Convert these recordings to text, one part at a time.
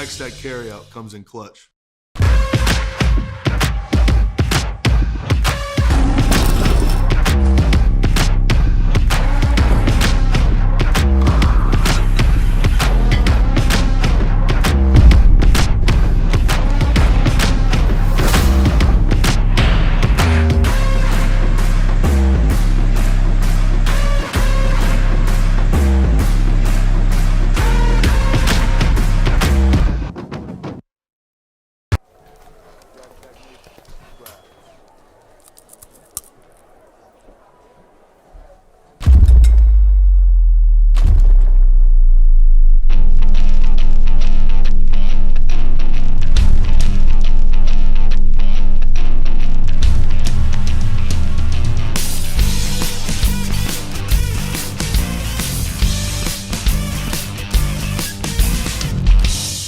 Jack's that carryout comes in clutch.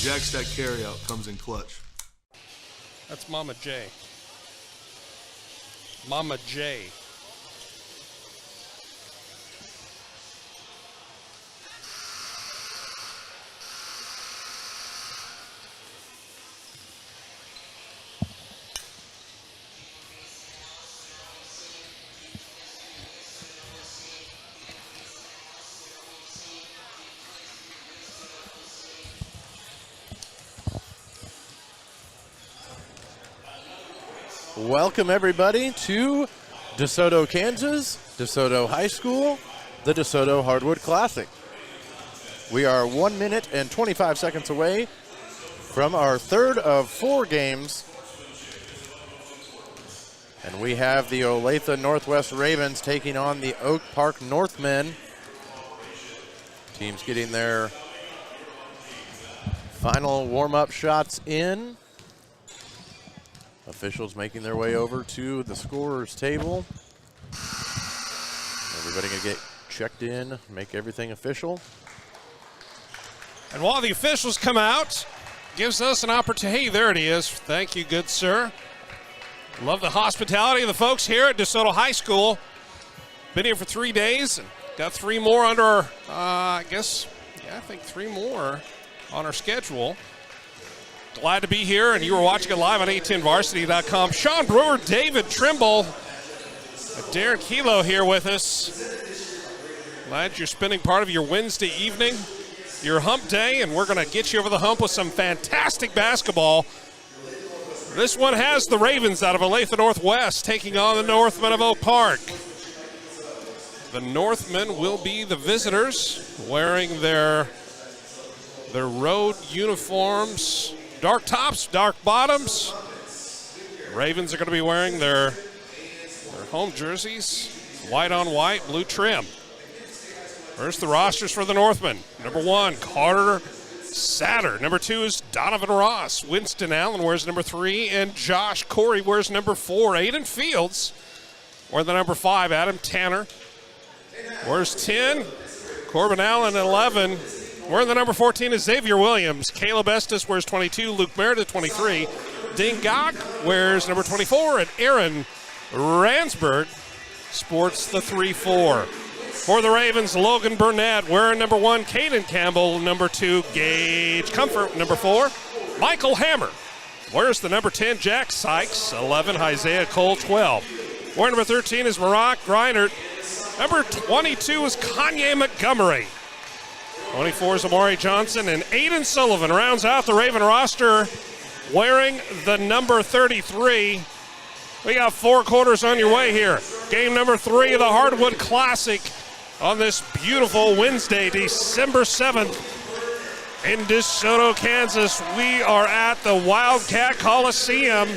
Jack's that carryout comes in clutch. That's Mama J. Mama J. Welcome, everybody, to DeSoto, Kansas, DeSoto High School, the DeSoto Hardwood Classic. We are 1 minute and 25 seconds away from our third of 4 games. And we have the Olathe Northwest Ravens taking on the Oak Park Northmen. Teams getting their final warm-up shots in. Officials making their way over to the scorer's table. Everybody gonna get checked in, make everything official. And while the officials come out, gives us an opportunity. Hey, there it is. Thank you, good sir. Love the hospitality of the folks here at DeSoto High School. Been here for 3 days and got 3 more under our, I think 3 more on our schedule. Glad to be here, and you were watching it live on a10varsity.com. Sean Brewer, David Trimble, Darren Kelo here with us. Glad you're spending part of your Wednesday evening, your hump day, and we're going to get you over the hump with some fantastic basketball. This one has the Ravens out of Olathe Northwest taking on the Northmen of Oak Park. The Northmen will be the visitors, wearing their road uniforms. Dark tops, dark bottoms. Ravens are going to be wearing their home jerseys, white on white, blue trim. First, the rosters for the Northmen. Number 1, Carter Satter. Number 2 is Donovan Ross. Winston Allen wears number 3, and Josh Corey wears number 4. Aiden Fields wears the number 5. Adam Tanner wears 10. Corbin Allen 11. Wearing the number 14 is Xavier Williams. Caleb Estes wears 22. Luke Meredith 23. Ding Gok wears number 24. And Aaron Ransberg sports the 3-4. For the Ravens, Logan Burnett wearing number 1. Caden Campbell, number 2. Gage Comfort, number 4. Michael Hammer wears the number 10. Jack Sykes, 11. Isaiah Cole, 12. Wearing number 13 is Maroc Greinert. Number 22 is Kanye Montgomery. 24 is Amari Johnson, and Aiden Sullivan rounds out the Raven roster wearing the number 33. We got 4 quarters on your way here. Game number 3 of the Hardwood Classic on this beautiful Wednesday, December 7th in DeSoto, Kansas. We are at the Wildcat Coliseum.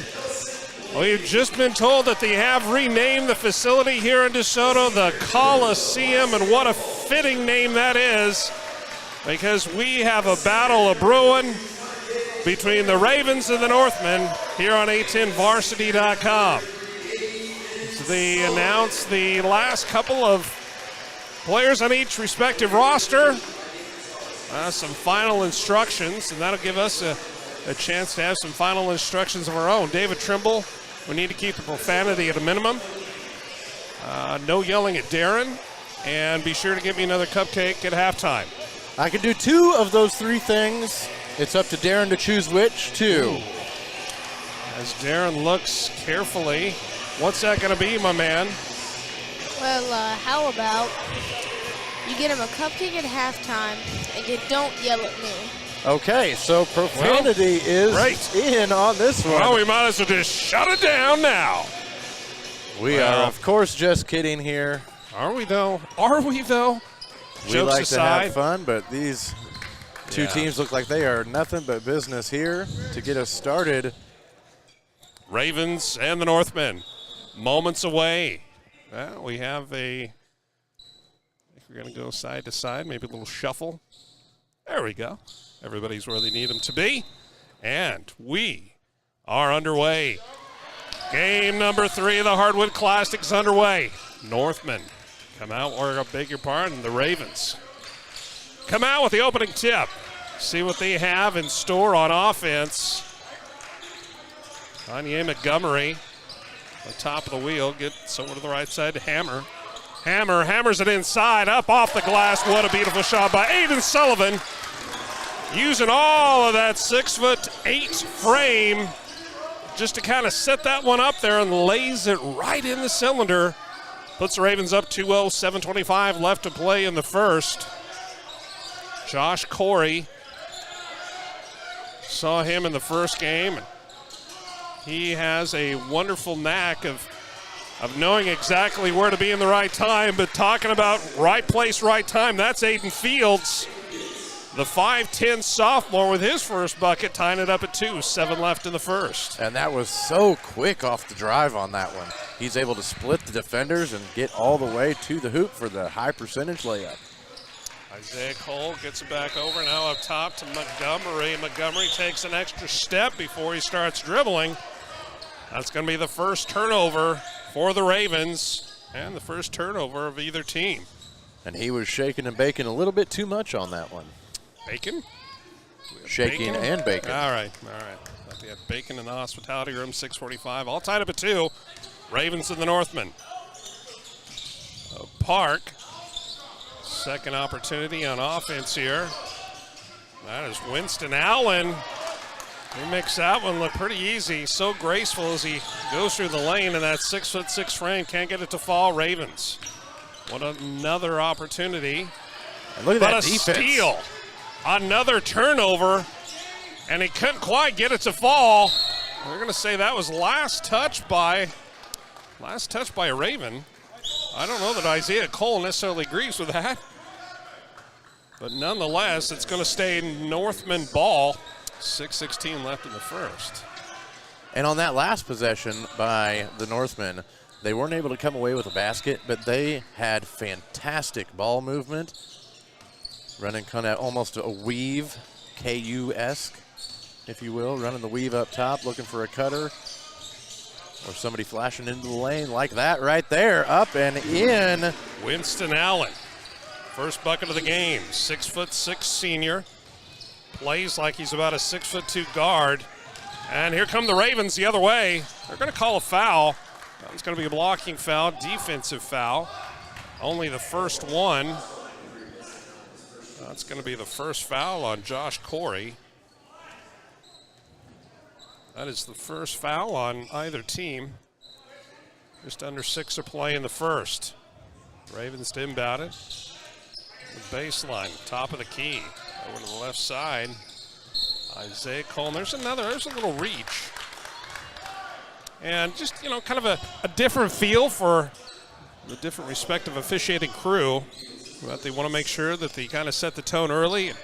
We've just been told that they have renamed the facility here in DeSoto the Coliseum, and what a fitting name that is, because we have a battle of brewing between the Ravens and the Northmen here on a10varsity.com. So they announced the last couple of players on each respective roster, some final instructions, and that'll give us a chance to have some final instructions of our own. David Trimble, we need to keep the profanity at a minimum. No yelling at Darren, and be sure to give me another cupcake at halftime. I can do 2 of those 3 things It's up to Darren to choose which two. As Darren looks carefully, what's that going to be, my man? Well, how about you get him a cupcake at halftime and you don't yell at me. Okay, so profanity is in on this one. Well, we might as well just shut it down now. We are, of course, just kidding here. Are we, though? Are we, though? We Jokes like aside. to have fun, but these two teams look like they are nothing but business here to get us started. Ravens and the Northmen, moments away. Well, we have I think we're going to go side to side, maybe a little shuffle. There we go. Everybody's where they need them to be. And we are underway. Game number 3 of the Hardwood Classic is underway. Northmen come out, or I beg your pardon, the Ravens come out with the opening tip. See what they have in store on offense. Kanye Montgomery, on top of the wheel, gets over to the right side to Hammer. Hammer hammers it inside, up off the glass. What a beautiful shot by Aiden Sullivan. Using all of that 6'8" frame just to kind of set that one up there and lays it right in the cylinder. Puts the Ravens up 2-0, 7:25 left to play in the first. Josh Corey, saw him in the first game. He has a wonderful knack of knowing exactly where to be in the right time, but talking about right place, right time, that's Aiden Fields, the 5'10" sophomore with his first bucket, tying it up at 2, 7 left in the first. And that was so quick off the drive on that one. He's able to split the defenders and get all the way to the hoop for the high percentage layup. Isaiah Cole gets it back over, now up top to Montgomery. Montgomery takes an extra step before he starts dribbling. That's going to be the first turnover for the Ravens and the first turnover of either team. And he was shaking and baking a little bit too much on that one. Bacon? Shaking and baking. All right. Thought they had bacon in the hospitality room, 6:45. All tied up at 2. Ravens and the Northmen. Park. Second opportunity on offense here. That is Winston Allen. He makes that one look pretty easy. So graceful as he goes through the lane, and that 6'6" frame can't get it to fall. Ravens. What another opportunity. And look at that defense. defense. Steal. Another turnover, and he couldn't quite get it to fall. We're going to say that was last touch by a Raven. I don't know that Isaiah Cole necessarily agrees with that. But nonetheless, it's going to stay Northman ball. 6:16 left in the first. And on that last possession by the Northmen, they weren't able to come away with a basket, but they had fantastic ball movement. Running kind of almost a weave, KU-esque, if you will. Running the weave up top, looking for a cutter. Or somebody flashing into the lane like that right there. Up and in. Winston Allen, first bucket of the game. 6'6" senior. Plays like he's about a 6'2" guard. And here come the Ravens the other way. They're going to call a foul. It's going to be a blocking foul, defensive foul. Only the first one. That's going to be the first foul on Josh Corey. That is the first foul on either team. Just under 6 to play in the first. Ravens to inbound it. The baseline, top of the key. Over to the left side. Isaiah Cole. There's a little reach. And just, kind of a different feel for the different respective officiating crew. But they want to make sure that they kind of set the tone early and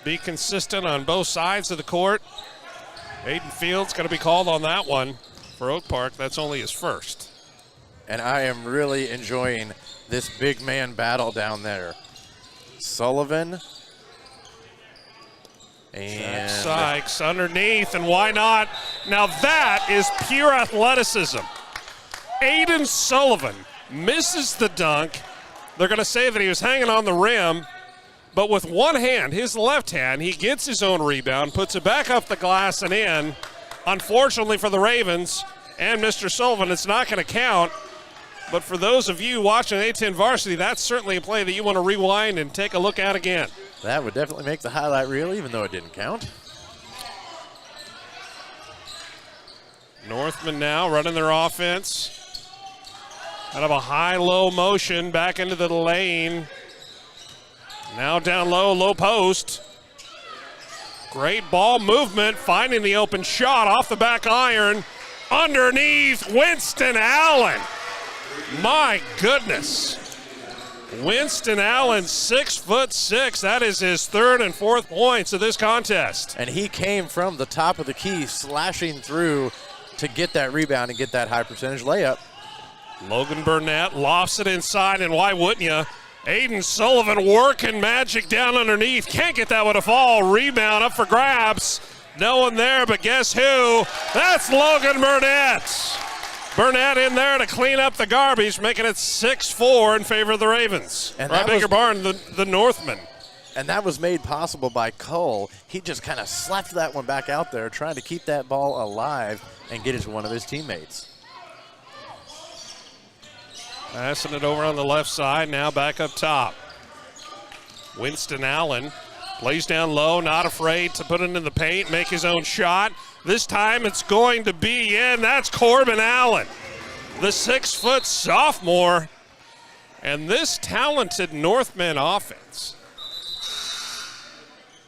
be consistent on both sides of the court. Aiden Fields going to be called on that one for Oak Park. That's only his first. And I am really enjoying this big man battle down there. Sullivan. And Sykes underneath, and why not? Now that is pure athleticism. Aiden Sullivan misses the dunk. They're going to say that he was hanging on the rim, but with one hand, his left hand, he gets his own rebound, puts it back up the glass and in. Unfortunately for the Ravens and Mr. Sullivan, it's not going to count. But for those of you watching A10 Varsity, that's certainly a play that you want to rewind and take a look at again. That would definitely make the highlight reel, even though it didn't count. Northman now running their offense. Out of a high-low motion back into the lane. Now down low, low post. Great ball movement, finding the open shot off the back iron. Underneath, Winston Allen. My goodness. Winston Allen, 6'6". That is his third and fourth points of this contest. And he came from the top of the key, slashing through to get that rebound and get that high percentage layup. Logan Burnett lofts it inside, and why wouldn't you? Aiden Sullivan working magic down underneath. Can't get that one to fall. Rebound up for grabs. No one there, but guess who? That's Logan Burnett. Burnett in there to clean up the garbage, making it 6-4 in favor of the Ravens. And I beg your pardon, the Northmen. And that was made possible by Cole. He just kind of slapped that one back out there, trying to keep that ball alive and get it to one of his teammates. Passing it over on the left side, now back up top. Winston Allen plays down low, not afraid to put it in the paint, make his own shot. This time it's going to be in. That's Corbin Allen, the 6-foot sophomore. And this talented Northman offense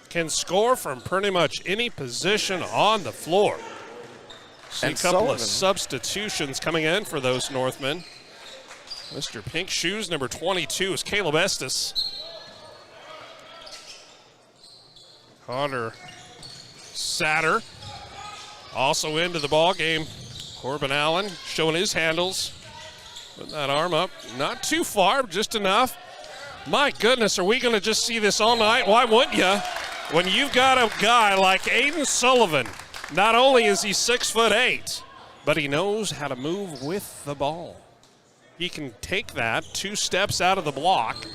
can score from pretty much any position on the floor. See And a couple Sullivan. of substitutions coming in for those Northmen. Mr. Pink Shoes, number 22, is Caleb Estes. Connor Satter also into the ball game. Corbin Allen showing his handles. Putting that arm up. Not too far, just enough. My goodness, are we going to just see this all night? Why wouldn't you? When you've got a guy like Aiden Sullivan, not only is he 6'8", but he knows how to move with the ball. He can take that 2 steps out of the block,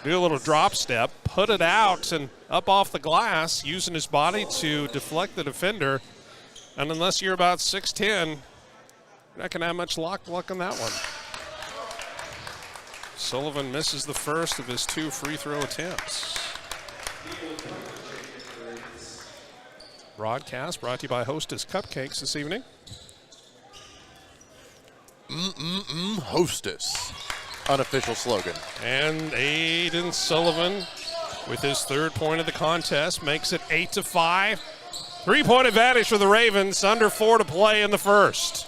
do a little drop step, put it out and up off the glass, using his body to deflect the defender. And unless you're about 6'10", you're not going to have much luck on that one. Sullivan misses the first of his 2 free throw attempts. Broadcast brought to you by Hostess Cupcakes this evening. Hostess. Unofficial slogan. And Aiden Sullivan, with his 3rd point of the contest, makes it 8-5. 3-point advantage for the Ravens, under 4 to play in the first.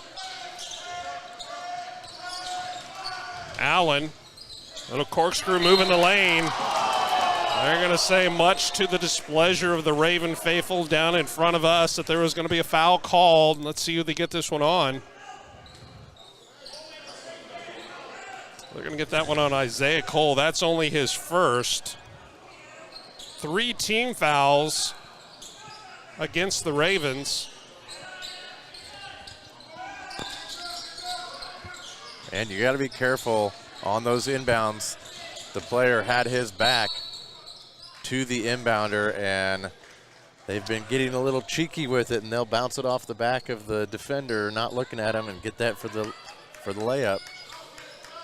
Allen, little corkscrew move in the lane. They're going to say, much to the displeasure of the Raven faithful down in front of us, that there was going to be a foul called. Let's see who they get this one on. They're going to get that one on Isaiah Cole. That's only his first. 3 team fouls against the Ravens. And you got to be careful on those inbounds. The player had his back to the inbounder, and they've been getting a little cheeky with it, and they'll bounce it off the back of the defender, not looking at him, and get that for the layup.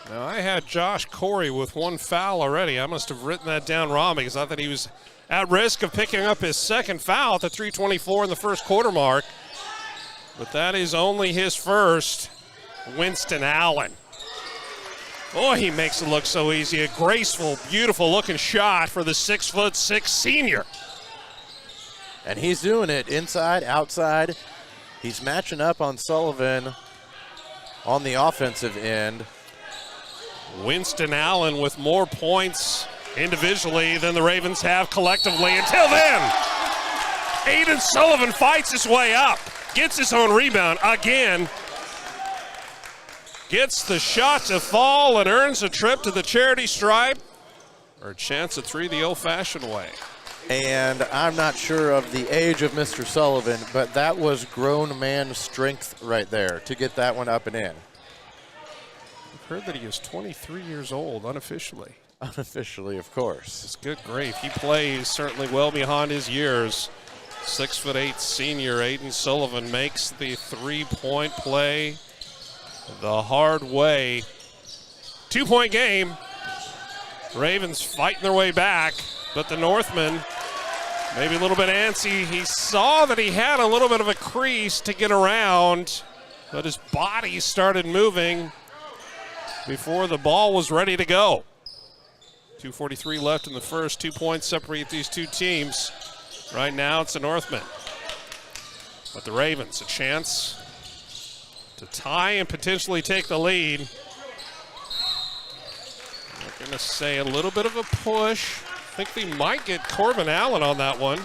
Now, I had Josh Corey with 1 foul already. I must have written that down wrong because I thought he was at risk of picking up his 2nd foul at the 3:24 in the first quarter mark. But that is only his first. Winston Allen. Boy, he makes it look so easy. A graceful, beautiful-looking shot for the 6'6" senior. And he's doing it inside, outside. He's matching up on Sullivan on the offensive end. Winston Allen with more points individually than the Ravens have collectively. Until then, Aiden Sullivan fights his way up, gets his own rebound again, gets the shot to fall and earns a trip to the charity stripe, or a chance at 3 the old-fashioned way. And I'm not sure of the age of Mr. Sullivan, but that was grown man strength right there to get that one up and in. I've heard that he is 23 years old unofficially. Unofficially, of course. It's good grief. He plays certainly well beyond his years. 6'8" senior Aiden Sullivan makes the 3-point play the hard way. 2-point game. Ravens fighting their way back. but the Northman maybe a little bit antsy. He saw that he had a little bit of a crease to get around, but his body started moving before the ball was ready to go. 2:43 left in the first. 2 points separate these two teams. Right now it's the Northmen. But the Ravens, a chance to tie and potentially take the lead. We're going to say a little bit of a push. I think they might get Corbin Allen on that one.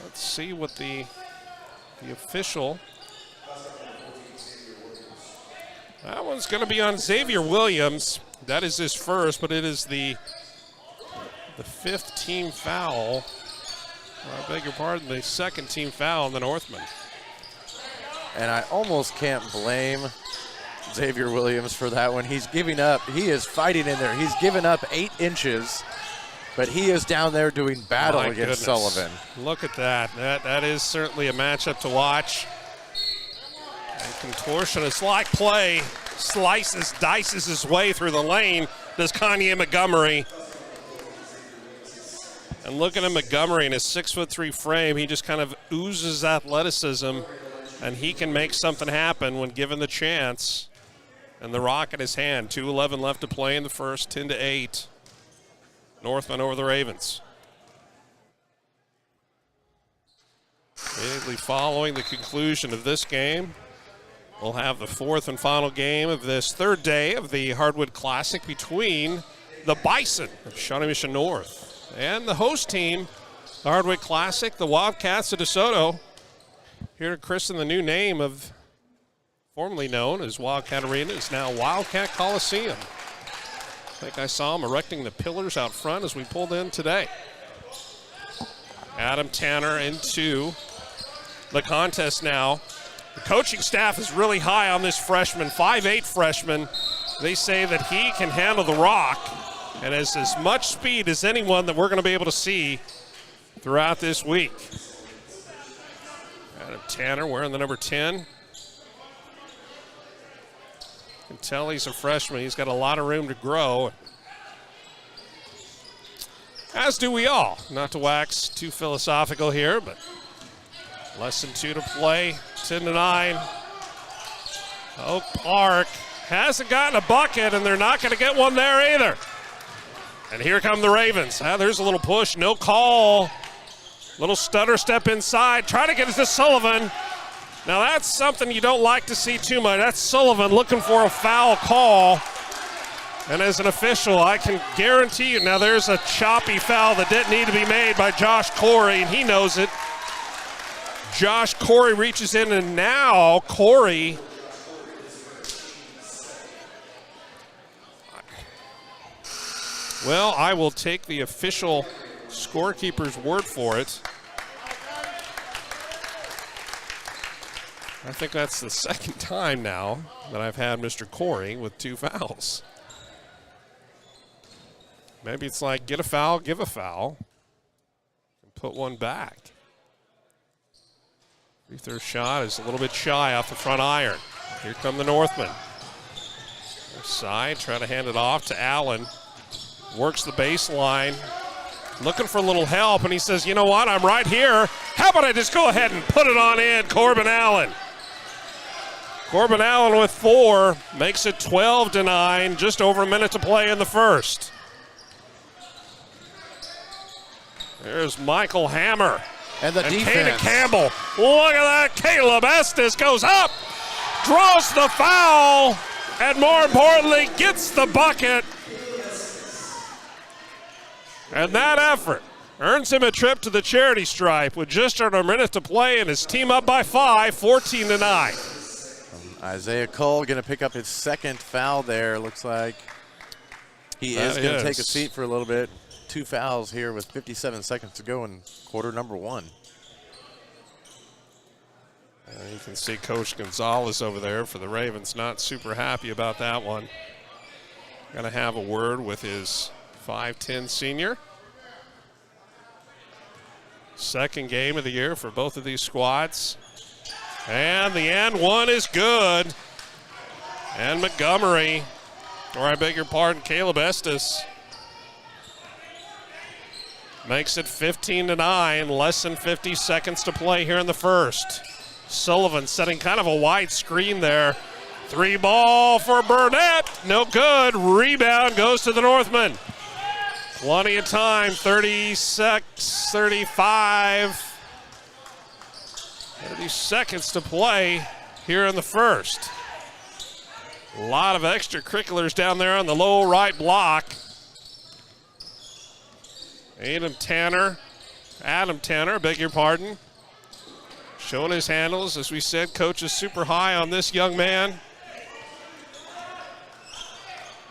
Let's see what the official. That one's going to be on Xavier Williams. That is his first, but it is the fifth team foul. I beg your pardon, the second team foul on the Northmen. And I almost can't blame Xavier Williams for that one. He's giving up. He is fighting in there. He's given up 8 inches, but he is down there doing battle against Sullivan. Look at that. That is certainly a matchup to watch. And contortionist-like play slices, dices his way through the lane, does Kanye Montgomery. And looking at Montgomery in his 6'3" frame, he just kind of oozes athleticism, and he can make something happen when given the chance. And the rock in his hand. 2:11 left to play in the first, 10-8. Northman over the Ravens. Immediately following the conclusion of this game, we'll have the fourth and final game of this third day of the Hardwood Classic between the Bison of Shawnee Mission North and the host team, the Hardwood Classic, the Wildcats of DeSoto. Here to christen the new name of, formerly known as Wildcat Arena, is now Wildcat Coliseum. I think I saw him erecting the pillars out front as we pulled in today. Adam Tanner into the contest now. The coaching staff is really high on this freshman, 5'8" freshman. They say that he can handle the rock and has as much speed as anyone that we're going to be able to see throughout this week. Adam Tanner wearing the number 10. You can tell he's a freshman. He's got a lot of room to grow. As do we all. Not to wax too philosophical here, but less than 2 to play, 10-9. Oak Park hasn't gotten a bucket, and they're not going to get one there either. And here come the Ravens. There's a little push, no call. Little stutter step inside, trying to get it to Sullivan. Now that's something you don't like to see too much. That's Sullivan looking for a foul call. And as an official, I can guarantee you, now there's a choppy foul that didn't need to be made by Josh Corey, and he knows it. Josh Corey reaches in, and now Corey well, I will take the official scorekeeper's word for it. I think that's the second time now that I've had Mr. Corey with 2 fouls. Maybe it's like get a foul, give a foul, and put one back. Free throw shot is a little bit shy off the front iron. Here come the Northmen. Their side, trying to hand it off to Allen. Works the baseline, looking for a little help, and he says, you know what, I'm right here. How about I just go ahead and put it on in, Corbin Allen. Corbin Allen with 4, makes it 12-9, just over a minute to play in the first. There's Michael Hammer. And the defense. Kaden Campbell, look at that, Caleb Estes goes up, draws the foul, and more importantly, gets the bucket. And that effort earns him a trip to the charity stripe with just under a minute to play and his team up by 5, 14-9. Isaiah Cole going to pick up his second foul there. Looks like he is going to take a seat for a little bit. 2 fouls here with 57 seconds to go in quarter number 1. And you can see Coach Gonzalez over there for the Ravens, not super happy about that one. Going to have a word with his 5'10" senior. Second game of the year for both of these squads. And the and one is good. And Montgomery, or I beg your pardon, Caleb Estes, Makes it 15-9, less than 50 seconds to play here in the first. Sullivan setting kind of a wide screen there. 3 ball for Burnett, no good. Rebound goes to the Northmen. Plenty of time, 36, 35. 30 seconds to play here in the first. A lot of extracurriculars down there on the low right block. Adam Tanner, beg your pardon, showing his handles. As we said, coach is super high on this young man.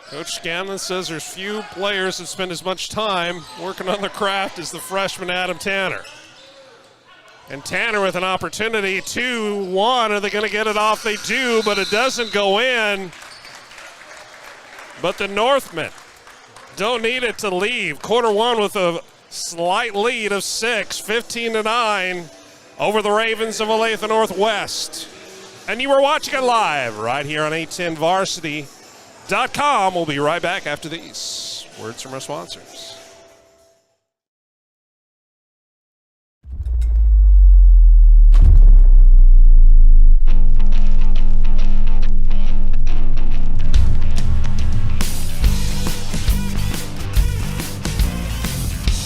Coach Scanlon says there's few players that spend as much time working on their craft as the freshman Adam Tanner. And Tanner with an opportunity, 2-1. Are they going to get it off? They do, but it doesn't go in. But the Northmen don't need it to leave. Quarter one with a slight lead of 6, 15-9 over the Ravens of Olathe Northwest. And you were watching it live right here on 810varsity.com. We'll be right back after these words from our sponsors.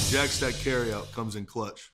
Jackstack carryout comes in clutch.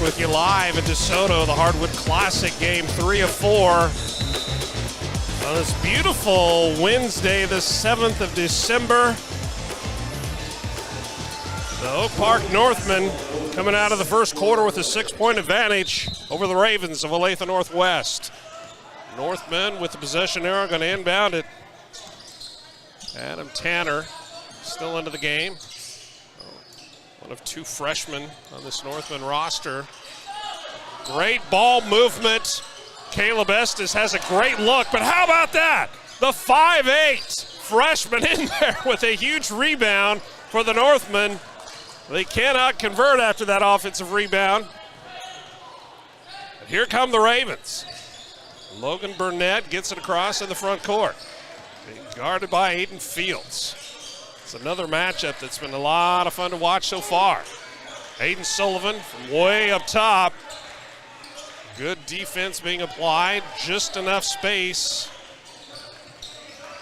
With you live at DeSoto, the Hardwood Classic, game 3 of 4. On this beautiful Wednesday, the 7th of December. The Oak Park Northmen coming out of the first quarter with a 6-point advantage over the Ravens of Olathe Northwest. Northmen with the possession arrow going to inbound it. Adam Tanner still into the game. One of 2 freshmen on this Northman roster. Great ball movement. Caleb Estes has a great look, but how about that? The 5'8" freshman in there with a huge rebound for the Northmen. They cannot convert after that offensive rebound. And here come the Ravens. Logan Burnett gets it across in the front court. Being guarded by Aiden Fields. It's another matchup that's been a lot of fun to watch so far. Aiden Sullivan from way up top. Good defense being applied. Just enough space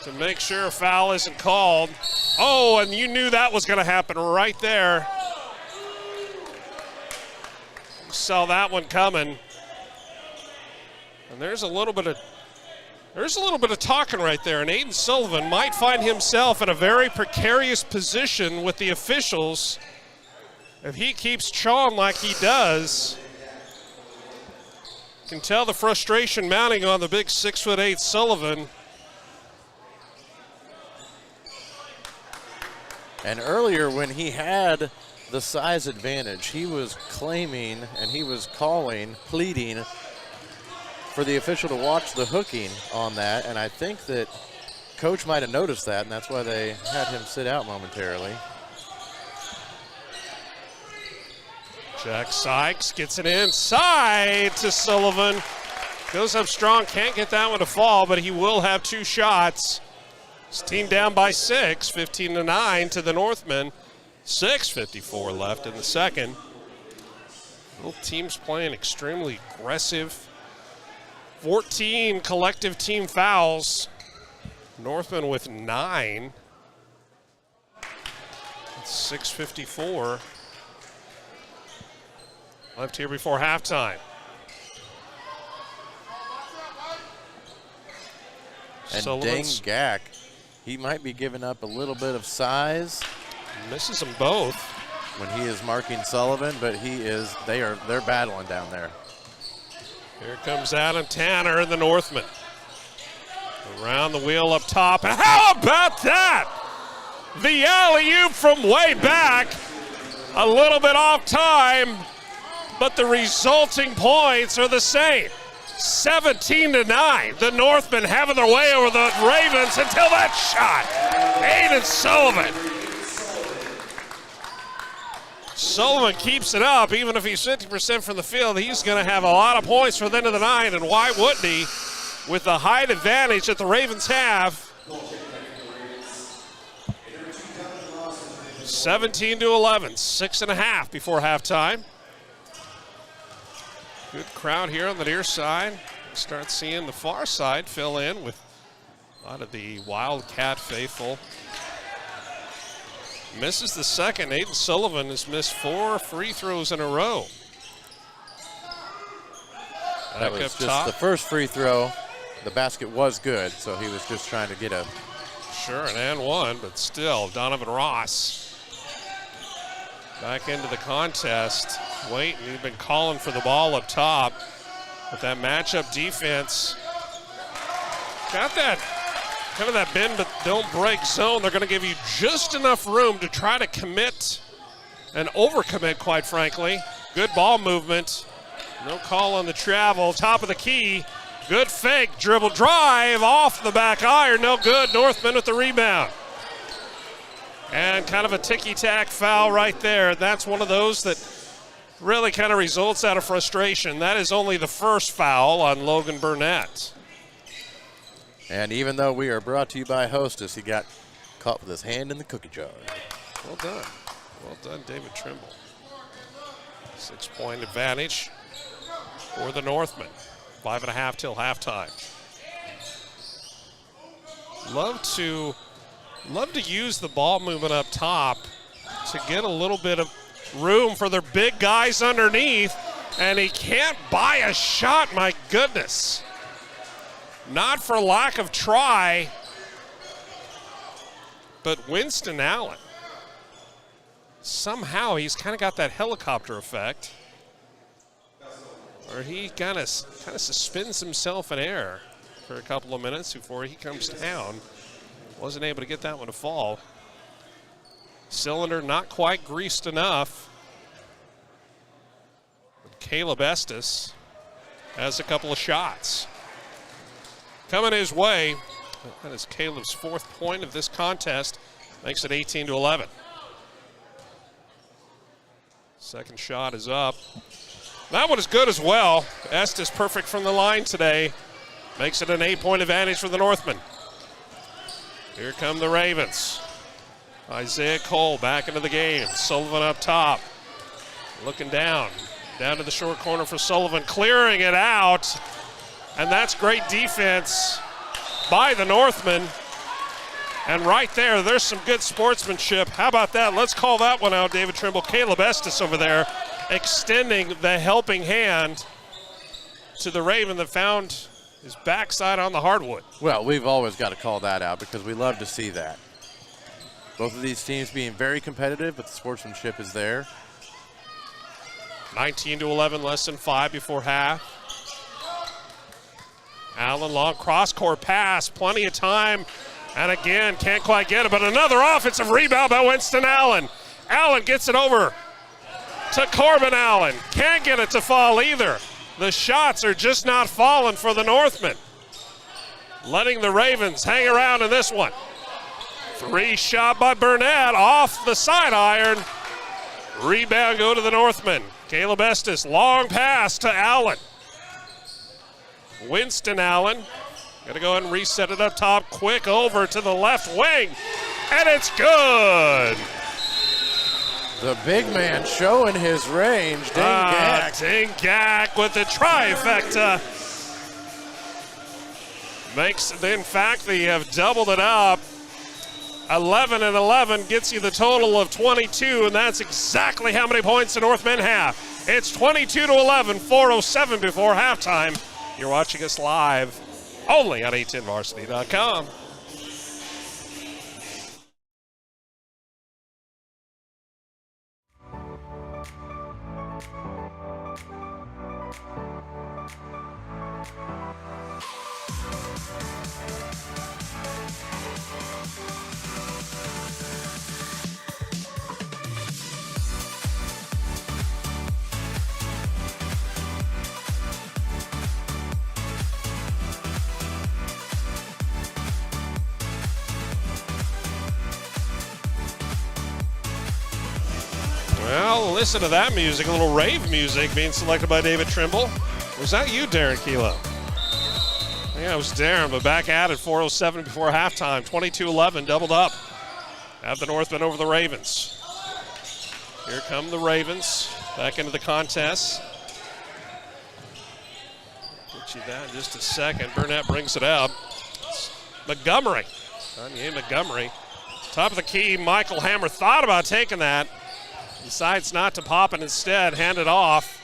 to make sure a foul isn't called. Oh, and you knew that was going to happen right there. You saw that one coming. And there's a little bit of talking right there, and Aiden Sullivan might find himself in a very precarious position with the officials if he keeps chawing like he does. You can tell the frustration mounting on the big 6'8" Sullivan. And earlier when he had the size advantage, he was claiming and he was calling, pleading for the official to watch the hooking on that, and I think that coach might have noticed that, and that's why they had him sit out momentarily. Jack Sykes gets it inside to Sullivan. Goes up strong, can't get that one to fall, but he will have 2 shots. His team down by 6, 15-9 to the Northmen. 6:54 left in the second. Both teams playing extremely aggressive. 14 collective team fouls. Northman with 9. 6:54 left here before halftime. And Deng Gak, he might be giving up a little bit of size, Misses them both. When he is marking Sullivan, but they're battling down there. Here comes Adam Tanner in the Northman. Around the wheel up top, and how about that? The alley-oop from way back. A little bit off time, but the resulting points are the same. 17-9. The Northmen having their way over the Ravens until that shot. Aiden Sullivan. Sullivan keeps it up. Even if he's 50% from the field, he's going to have a lot of points for the end of the night. And why wouldn't he? With the height advantage that the Ravens have. 17-11, 6.5 before halftime. Good crowd here on the near side. Start seeing the far side fill in with a lot of the Wildcat faithful. Misses the second. Aiden Sullivan has missed 4 free throws in a row. That was just the first free throw. The basket was good, so he was just trying to get a... Sure, an and one, but still, Donovan Ross back into the contest. Waiting, he's been calling for the ball up top. But that matchup defense got that kind of that bend but don't break zone. They're going to give you just enough room to try to commit and overcommit, quite frankly. Good ball movement. No call on the travel. Top of the key. Good fake, dribble drive off the back iron. No good. Northman with the rebound. And kind of a ticky-tack foul right there. That's one of those that really kind of results out of frustration. That is only the first foul on Logan Burnett. And even though we are brought to you by Hostess, he got caught with his hand in the cookie jar. Well done. Well done, David Trimble. 6-point advantage for the Northmen. 5.5 till halftime. Love to use the ball movement up top to get a little bit of room for their big guys underneath, and he can't buy a shot, my goodness. Not for lack of try, but Winston Allen. Somehow he's kind of got that helicopter effect, where he kind of suspends himself in air for a couple of minutes before he comes down. Wasn't able to get that one to fall. Cylinder not quite greased enough. But Caleb Estes has a couple of shots coming his way. That is Caleb's 4th point of this contest. Makes it 18-11. Second shot is up. That one is good as well. Estes perfect from the line today. Makes it an 8-point advantage for the Northmen. Here come the Ravens. Isaiah Cole back into the game. Sullivan up top. Looking down. Down to the short corner for Sullivan. Clearing it out. And that's great defense by the Northmen. And right there, there's some good sportsmanship. How about that? Let's call that one out, David Trimble. Caleb Estes over there extending the helping hand to the Raven that found his backside on the hardwood. Well, we've always got to call that out because we love to see that. Both of these teams being very competitive, but the sportsmanship is there. 19-11, less than 5 before half. Allen, long cross-court pass, plenty of time. And again, can't quite get it, but another offensive rebound by Winston Allen. Allen gets it over to Corbin Allen. Can't get it to fall either. The shots are just not falling for the Northmen. Letting the Ravens hang around in this one. 3 shot by Burnett off the side iron. Rebound go to the Northmen. Caleb Estes, long pass to Allen. Winston Allen. Gonna go ahead and reset it up top. Quick over to the left wing. And it's good. The big man showing his range. Dingak. Dingak with the trifecta. In fact, they have doubled it up. 11 and 11 gets you the total of 22, and that's exactly how many points the Northmen have. It's 22-11, 4:07 before halftime. You're watching us live only on A10varsity.com. Well, listen to that music, a little rave music being selected by David Trimble. Was that you, Darren Kilo? Yeah, it was Darren, but back at it, 4:07 before halftime, 22-11, doubled up. Have the Northmen over the Ravens. Here come the Ravens, back into the contest. Get you that in just a second. Burnett brings it up. It's Montgomery. Kanye Montgomery. Top of the key, Michael Hammer thought about taking that. Decides not to pop it, instead hand it off.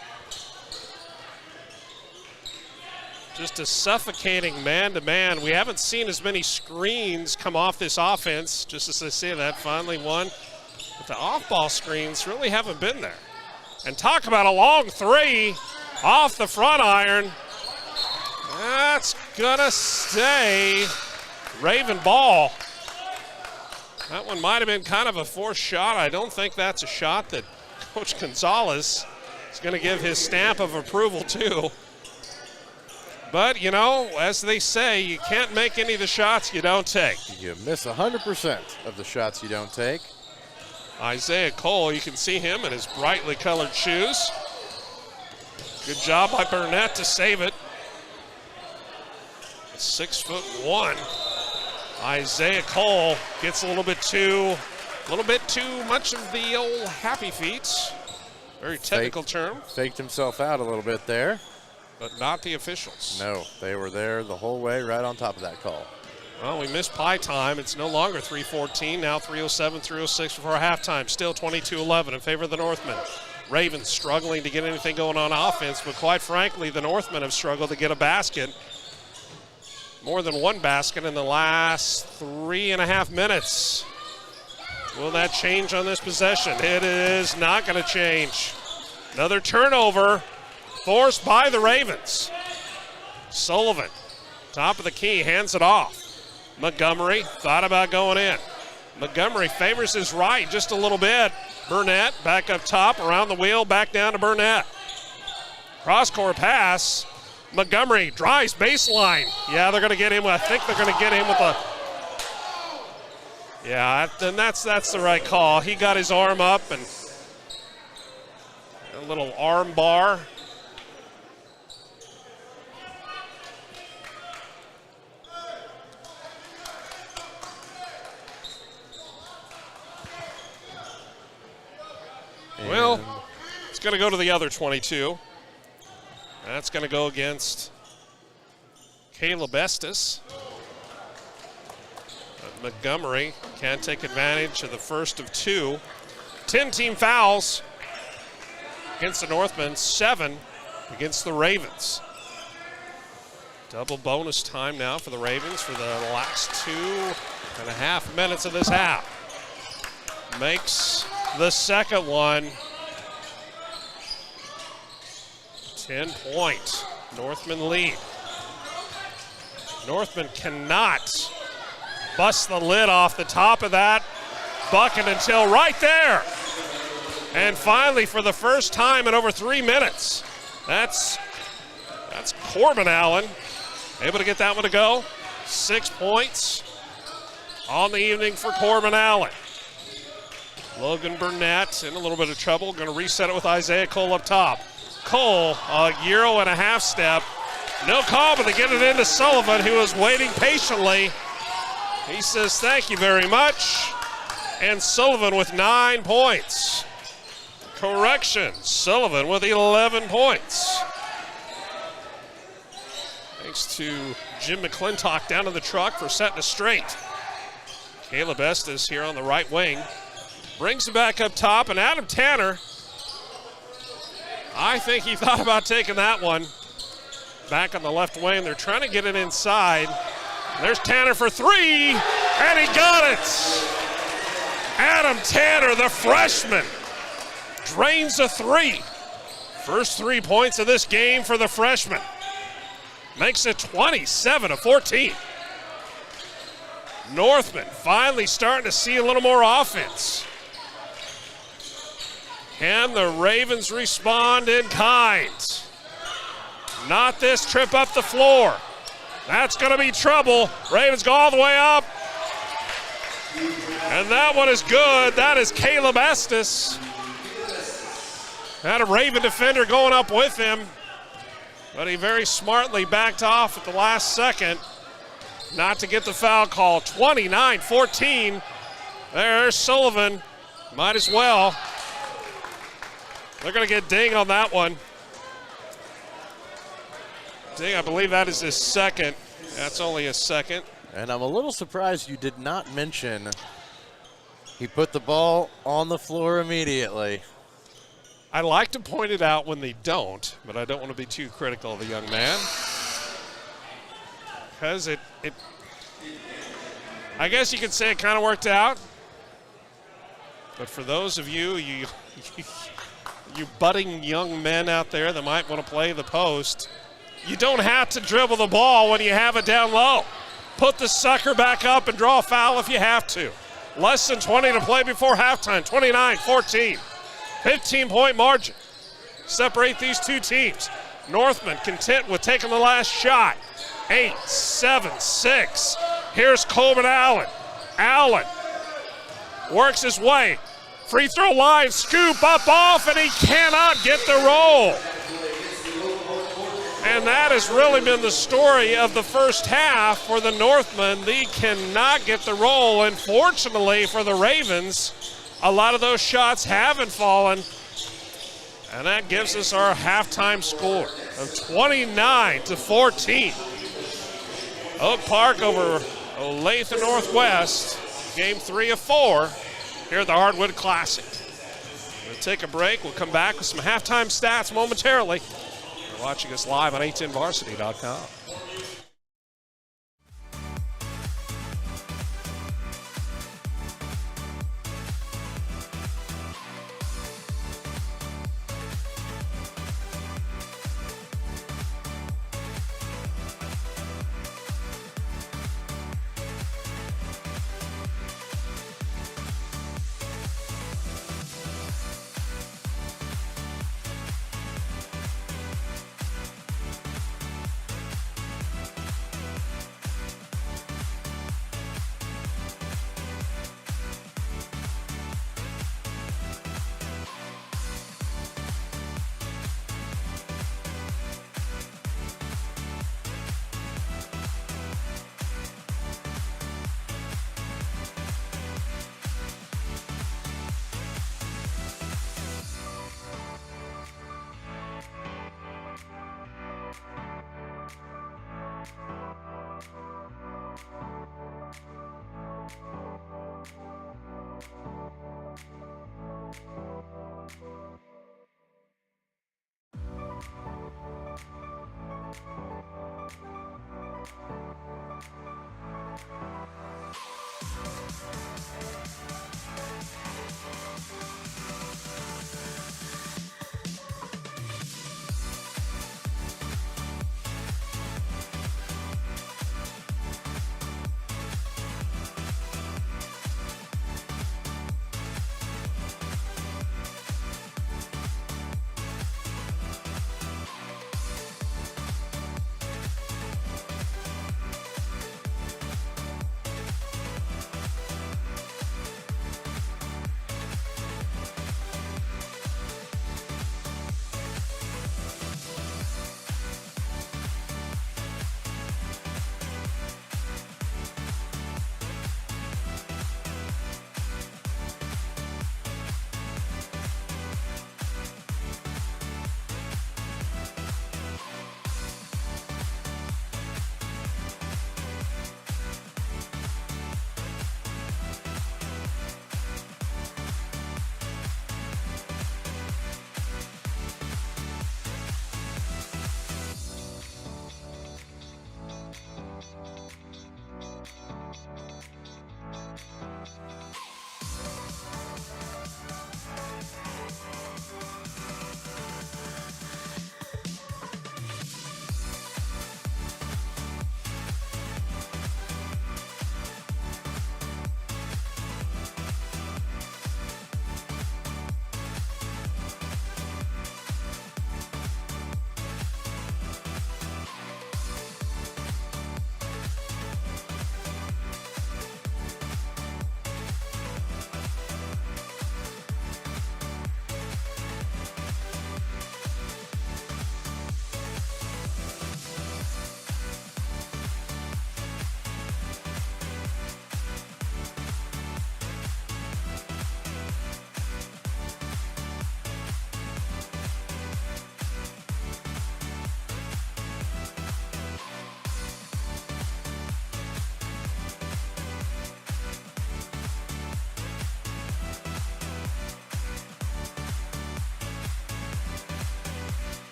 Just a suffocating man-to-man. We haven't seen as many screens come off this offense, just as I say that, finally one. But the off-ball screens really haven't been there. And talk about a long three off the front iron. That's gonna stay Raven ball. That one might have been kind of a forced shot. I don't think that's a shot that Coach Gonzalez is going to give his stamp of approval to. But, you know, as they say, you can't make any of the shots you don't take. You miss 100% of the shots you don't take. Isaiah Cole, you can see him in his brightly colored shoes. Good job by Burnett to save it. 6'1". Isaiah Cole gets a little bit too much of the old happy feet. Very technical term. Faked himself out a little bit there. But not the officials. No, they were there the whole way, right on top of that call. Well, we missed pie time. It's no longer 3:14, now 3:07, 3:06 before halftime. Still 22-11 in favor of the Northmen. Ravens struggling to get anything going on offense, but quite frankly, the Northmen have struggled to get a basket. More than one basket in the last 3.5 minutes. Will that change on this possession? It is not going to change. Another turnover forced by the Ravens. Sullivan, top of the key, hands it off. Montgomery thought about going in. Montgomery favors his right just a little bit. Burnett back up top, around the wheel, back down to Burnett. Cross-court pass. Montgomery drives baseline. Yeah, they're going to get him. I think they're going to get him with a. Yeah, and that's the right call. He got his arm up and a little arm bar. Well, it's going to go to the other 22. That's going to go against Caleb Estes. But Montgomery can't take advantage of the first of two. 10 team fouls against the Northmen, 7 against the Ravens. Double bonus time now for the Ravens for the last 2.5 minutes of this half. Makes the second one. 10-point Northmen lead. Northmen cannot bust the lid off the top of that bucket until right there. And finally, for the first time in over 3 minutes, that's Corbin Allen able to get that one to go. 6 points on the evening for Corbin Allen. Logan Burnett in a little bit of trouble. Going to reset it with Isaiah Cole up top. Cole, a Euro and a half step. No call, but they get it into Sullivan, who is waiting patiently. He says, thank you very much. And Sullivan with 9 points. Correction, Sullivan with 11 points. Thanks to Jim McClintock down in the truck for setting us straight. Caleb Estes here on the right wing. Brings it back up top, and Adam Tanner, I think he thought about taking that one. Back on the left wing, they're trying to get it inside. There's Tanner for 3, and he got it! Adam Tanner, the freshman, drains a 3. First 3 points of this game for the freshman. Makes it 27-14. Northman finally starting to see a little more offense. Can the Ravens respond in kind? Not this trip up the floor. That's going to be trouble. Ravens go all the way up. And that one is good. That is Caleb Estes. Had a Raven defender going up with him, but he very smartly backed off at the last second not to get the foul call. 29-14. There's Sullivan. Might as well. They're going to get Ding on that one. Ding, I believe that is his second. That's only his second. And I'm a little surprised you did not mention he put the ball on the floor immediately. I like to point it out when they don't, but I don't want to be too critical of the young man. Because I guess you could say it kind of worked out. But for those of you budding young men out there that might want to play the post, you don't have to dribble the ball when you have it down low. Put the sucker back up and draw a foul if you have to. Less than 20 to play before halftime, 29-14. 15-point margin. Separate these two teams. Northman content with taking the last shot. 8, 7, 6. Here's Coleman Allen. Allen works his way. Free throw line, scoop up off, and he cannot get the roll. And that has really been the story of the first half for the Northmen. They cannot get the roll. And fortunately for the Ravens, a lot of those shots haven't fallen. And that gives us our halftime score of 29-14. Oak Park over Olathe Northwest, game 3 of 4 here at the Hardwood Classic. We'll take a break. We'll come back with some halftime stats momentarily. You're watching us live on a10varsity.com.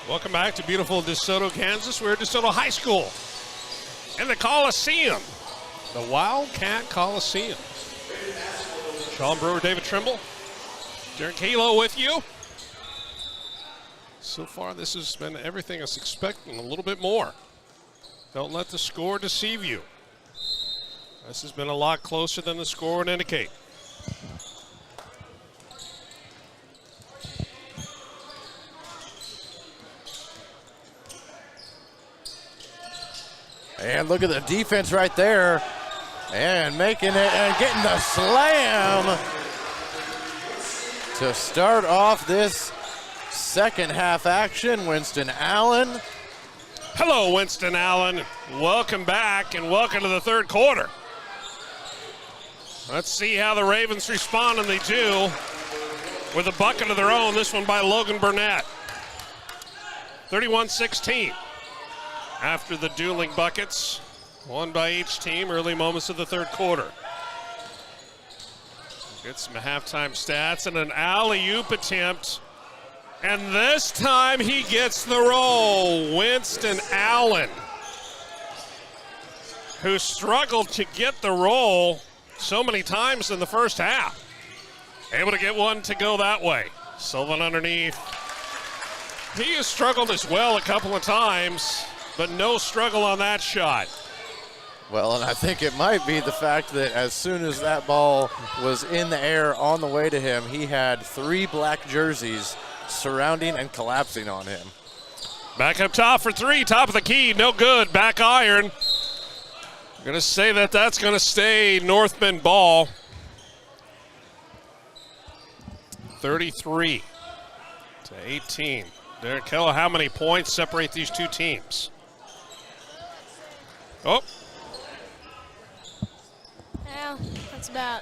Welcome back to beautiful DeSoto, Kansas. We're at DeSoto High School in the Coliseum, the Wildcat Coliseum. Sean Brewer, David Trimble, Darren Kalo with you. So far, this has been everything I was expecting, a little bit more. Don't let the score deceive you. This has been a lot closer than the score would indicate. And look at the defense right there. And making it and getting the slam to start off this second half action. Winston Allen. Hello, Winston Allen. Welcome back and welcome to the third quarter. Let's see how the Ravens respond, and they do with a bucket of their own. This one by Logan Burnett. 31-16. After the dueling buckets, one by each team, early moments of the third quarter. Get some halftime stats and an alley-oop attempt. And this time he gets the roll. Winston Allen, who struggled to get the roll so many times in the first half. Able to get one to go that way. Sullivan underneath. He has struggled as well a couple of times, but no struggle on that shot. Well, and I think it might be the fact that as soon as that ball was in the air on the way to him, he had 3 black jerseys surrounding and collapsing on him. Back up top for 3, top of the key, no good. Back iron. I'm going to say that that's going to stay North Bend ball. 33-18. Derek Keller, how many points separate these two teams? Oh. Well, that's about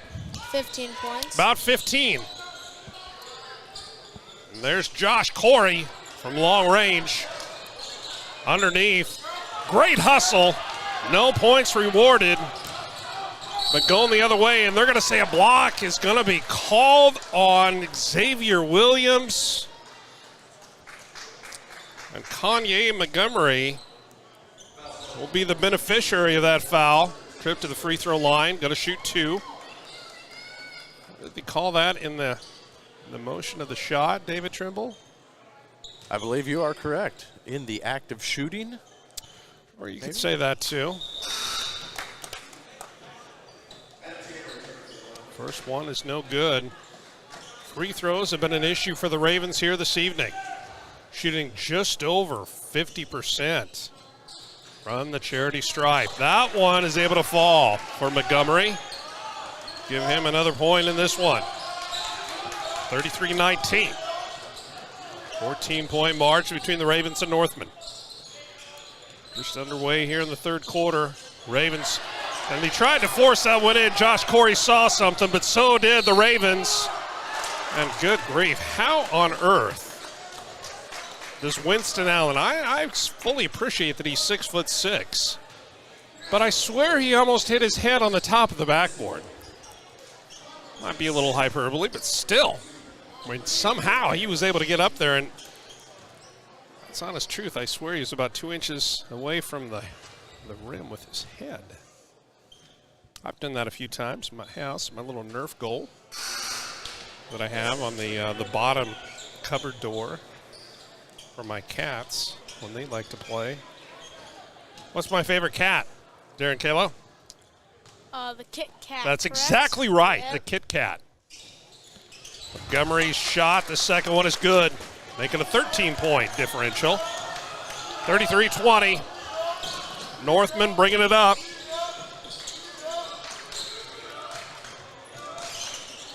15 points. About 15. And there's Josh Corey from long range. Underneath. Great hustle. No points rewarded. But going the other way, and they're going to say a block is going to be called on Xavier Williams. And Kanye Montgomery will be the beneficiary of that foul. Trip to the free throw line, got to shoot 2. Did they call that in the motion of the shot, David Trimble? I believe you are correct. In the act of shooting? Or you could say that too. First one is no good. Free throws have been an issue for the Ravens here this evening. Shooting just over 50% from the charity stripe. That one is able to fall for Montgomery. Give him another point in this one. 33-19. 14-point margin between the Ravens and Northman. Just underway here in the third quarter. Ravens, and they tried to force that one in. Josh Corey saw something, but so did the Ravens. And good grief, how on earth does Winston Allen, I fully appreciate that he's 6'6", but I swear he almost hit his head on the top of the backboard. Might be a little hyperbole, but still. I mean, somehow he was able to get up there, and that's honest truth. I swear he was about 2 inches away from the rim with his head. I've done that a few times in my house, my little Nerf goal that I have on the bottom cupboard door for my cats when they like to play. What's my favorite cat, Darren Kalo? The Kit Kat. That's correct? exactly right, Yep. the Kit Kat. Montgomery's shot, the second one is good, making a 13-point differential. 33-20. Northman bringing it up.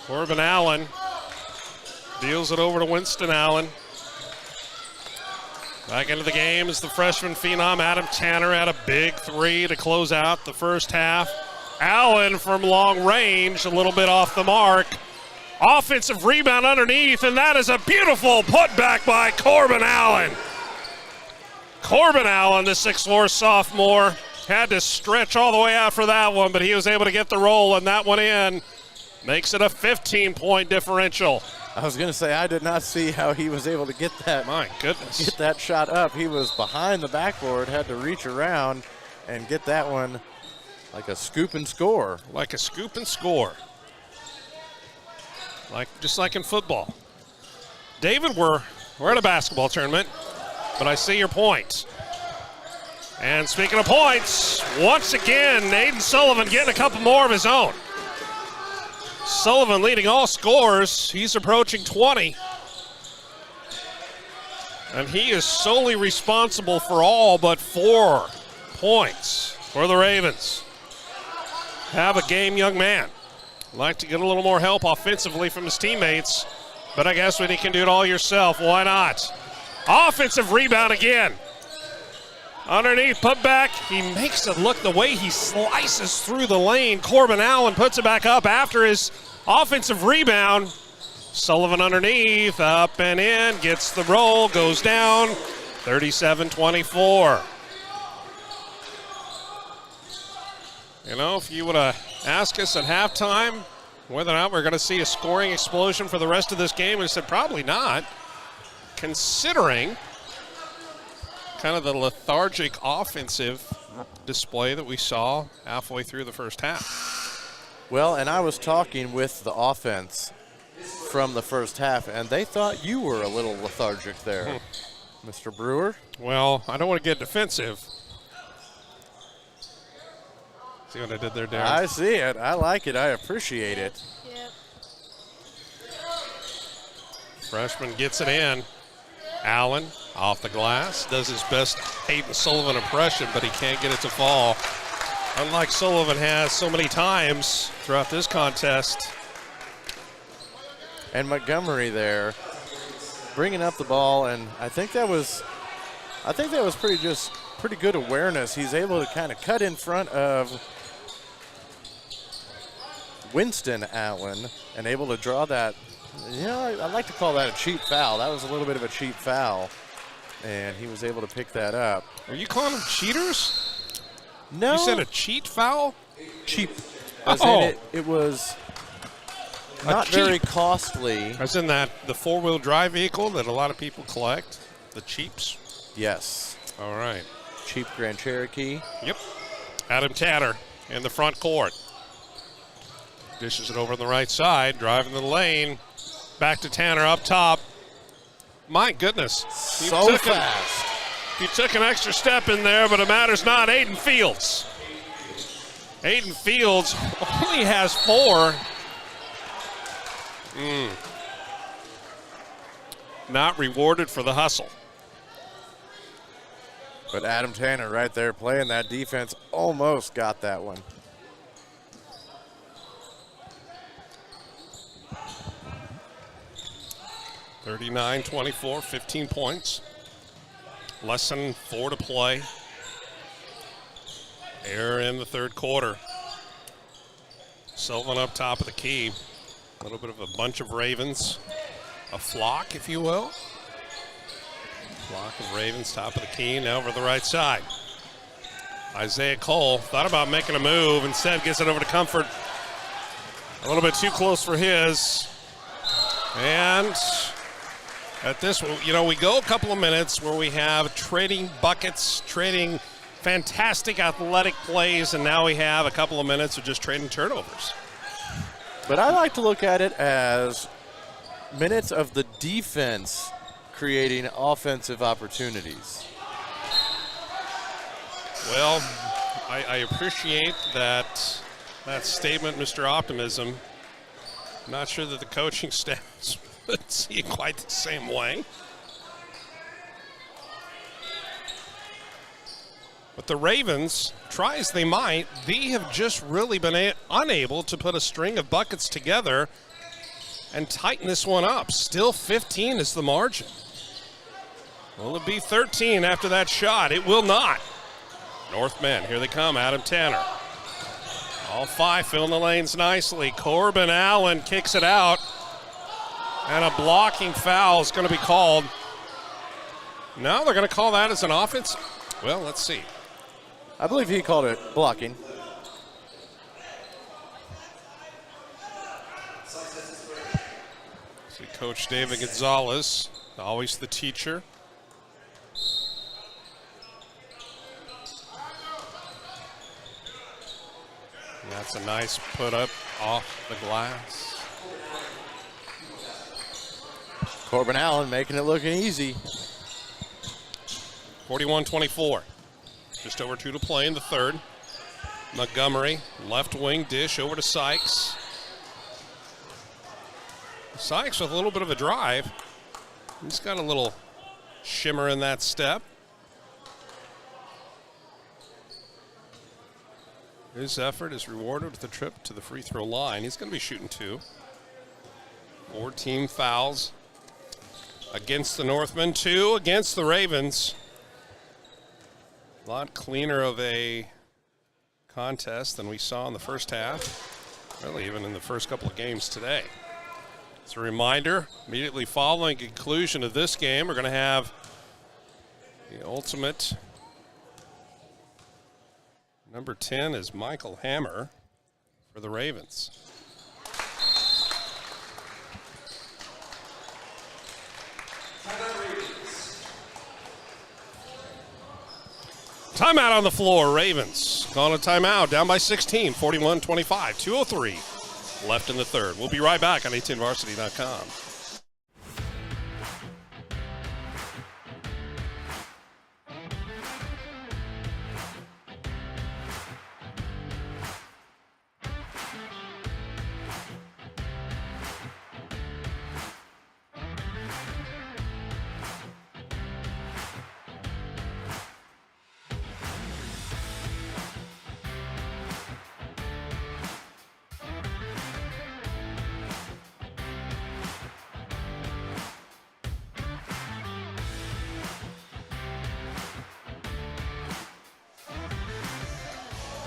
Corbin Allen deals it over to Winston Allen. Back into the game is the freshman phenom Adam Tanner had a big three to close out the first half. Allen from long range, a little bit off the mark. Offensive rebound underneath, and that is a beautiful putback by Corbin Allen. Corbin Allen, the 6'4" sophomore, had to stretch all the way out for that one, but he was able to get the roll and that one in. Makes it a 15-point differential. I was going to say, I did not see how he was able to get that. My goodness. Get that shot up. He was behind the backboard, had to reach around and get that one like a scoop and score. Like a scoop and score. Just like in football. David, we're at a basketball tournament, but I see your point. And speaking of points, once again, Aiden Sullivan getting a couple more of his own. Sullivan leading all scores. He's approaching 20. And he is solely responsible for all but 4 points for the Ravens. Have a game, young man. Like to get a little more help offensively from his teammates, but I guess when you can do it all yourself, why not? Offensive rebound again. Underneath, put back. He makes it look the way he slices through the lane. Corbin Allen puts it back up after his offensive rebound. Sullivan underneath, up and in, gets the roll, goes down, 37-24. You know, if you would have asked us at halftime whether or not we're going to see a scoring explosion for the rest of this game, we said probably not, considering kind of the lethargic offensive display that we saw halfway through the first half. Well, and I was talking with the offense from the first half, and they thought you were a little lethargic there, Mr. Brewer. Well, I don't want to get defensive. See what I did there, Darren? I see it. I like it. I appreciate it. Yep. Freshman gets it in. Allen off the glass, does his best Aiden Sullivan impression, but he can't get it to fall. Unlike Sullivan has so many times throughout this contest. And Montgomery there bringing up the ball, and I think that was pretty good awareness. He's able to kind of cut in front of Winston Allen and able to draw that. You know, I like to call that a cheap foul. That was a little bit of a cheap foul, and he was able to pick that up. Are you calling them cheaters? No. You said a cheat foul? Cheap. As in it was not very costly. As in the four-wheel drive vehicle that a lot of people collect, the Cheeps? Yes. All right. Cheap Grand Cherokee. Yep. Adam Tanner in the front court. Dishes it over on the right side, driving the lane. Back to Tanner up top. My goodness. So fast. He took an extra step in there, but it matters not. Aiden Fields. Aiden Fields only has 4. Not rewarded for the hustle. But Adam Tanner right there playing that defense almost got that one. (39-24), 15 points. Less than 4 to play. Here in the third quarter. Sullivan up top of the key. A little bit of a bunch of Ravens. A flock, if you will. Flock of Ravens, top of the key, now over the right side. Isaiah Cole thought about making a move, instead gets it over to Comfort. A little bit too close for his. And at this, we go a couple of minutes where we have trading buckets, trading fantastic athletic plays, and now we have a couple of minutes of just trading turnovers. But I like to look at it as minutes of the defense creating offensive opportunities. Well, I appreciate that statement, Mr. Optimism. I'm not sure that the coaching staff would see it quite the same way. But the Ravens, try as they might, they have just really been unable to put a string of buckets together and tighten this one up. Still 15 is the margin. Will it be 13 after that shot? It will not. Northmen, here they come, Adam Tanner. All 5 filling the lanes nicely. Corbin Allen kicks it out. And a blocking foul is going to be called. No, they're going to call that as an offense. Well, let's see. I believe he called it blocking. See Coach David Gonzalez, always the teacher. And that's a nice put up off the glass. Corbin Allen making it looking easy. 41-24. Just over 2 to play in the third. Montgomery, left wing dish over to Sykes. Sykes with a little bit of a drive. He's got a little shimmer in that step. His effort is rewarded with a trip to the free throw line. He's going to be shooting 2. 4 team fouls against the Northmen, 2 against the Ravens. A lot cleaner of a contest than we saw in the first half, really even in the first couple of games today. As a reminder, immediately following conclusion of this game, we're going to have the ultimate. Number 10 is Michael Hammer for the Ravens. Timeout on the floor, Ravens. Calling a timeout, down by 16, 41-25, 2:03 left in the third. We'll be right back on A10Varsity.com.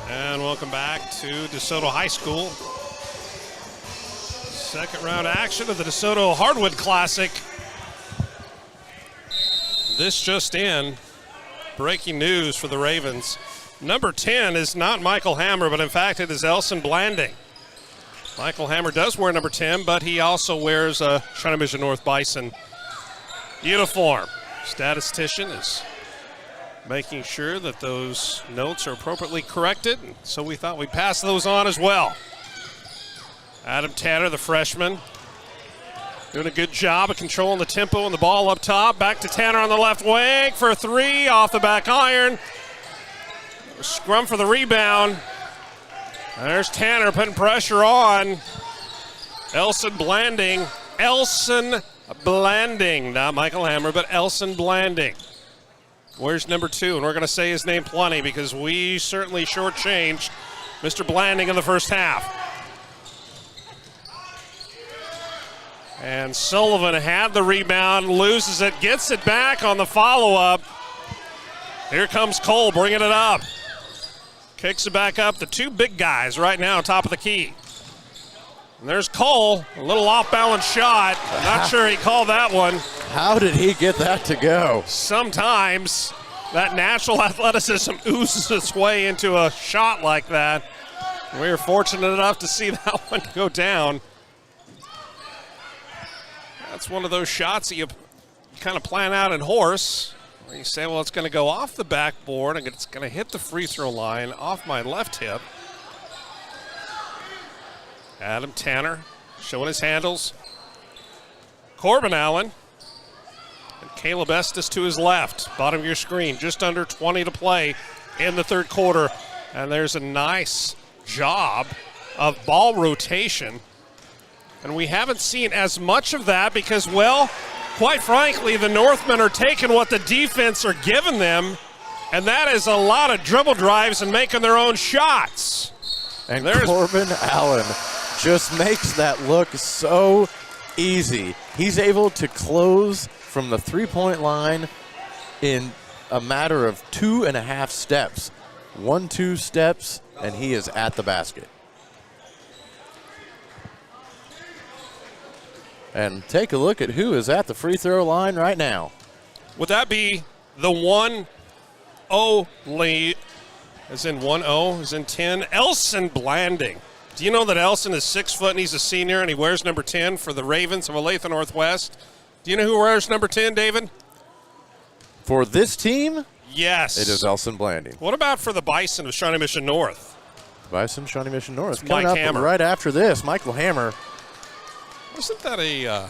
And welcome back to DeSoto High School. Second round action of the DeSoto Hardwood Classic. This just in. Breaking news for the Ravens. Number 10 is not Michael Hammer, but in fact it is Elson Blanding. Michael Hammer does wear number 10, but he also wears a China Mission North Bison uniform. Statistician is making sure that those notes are appropriately corrected, so we thought we'd pass those on as well. Adam Tanner, the freshman, doing a good job of controlling the tempo and the ball up top. Back to Tanner on the left wing for 3 off the back iron. Scrum for the rebound. There's Tanner putting pressure on. Elson Blanding, not Michael Hammer, but Elson Blanding. Where's number 2? And we're going to say his name plenty because we certainly shortchanged Mr. Blanding in the first half. And Sullivan had the rebound, loses it, gets it back on the follow-up. Here comes Cole bringing it up. Kicks it back up. The 2 big guys right now top of the key. And there's Cole, a little off-balance shot. I'm not sure he called that one. How did he get that to go? Sometimes that natural athleticism oozes its way into a shot like that. We were fortunate enough to see that one go down. That's one of those shots that you kind of plan out in horse, where you say, well, it's going to go off the backboard and it's going to hit the free throw line off my left hip. Adam Tanner showing his handles. Corbin Allen. And Caleb Estes to his left. Bottom of your screen. Just under 20 to play in the third quarter. And there's a nice job of ball rotation. And we haven't seen as much of that because, well, quite frankly, the Northmen are taking what the defense are giving them. And that is a lot of dribble drives and making their own shots. And Corbin Allen just makes that look so easy. He's able to close from the three-point line in a matter of 2.5 steps. 1-2 steps, and he is at the basket. And take a look at who is at the free throw line right now. Would that be the 1-0 lead, as in 1-0, as in 10? Elson Blanding. Do you know that Elson is 6 foot and he's a senior and he wears number 10 for the Ravens of Olathe Northwest? Do you know who wears number 10, David? For this team? Yes. It is Elson Blanding. What about for the Bison of Shawnee Mission North? Bison, Shawnee Mission North. It's Coming Mike up Hammer. right after this, Michael Hammer. Wasn't that a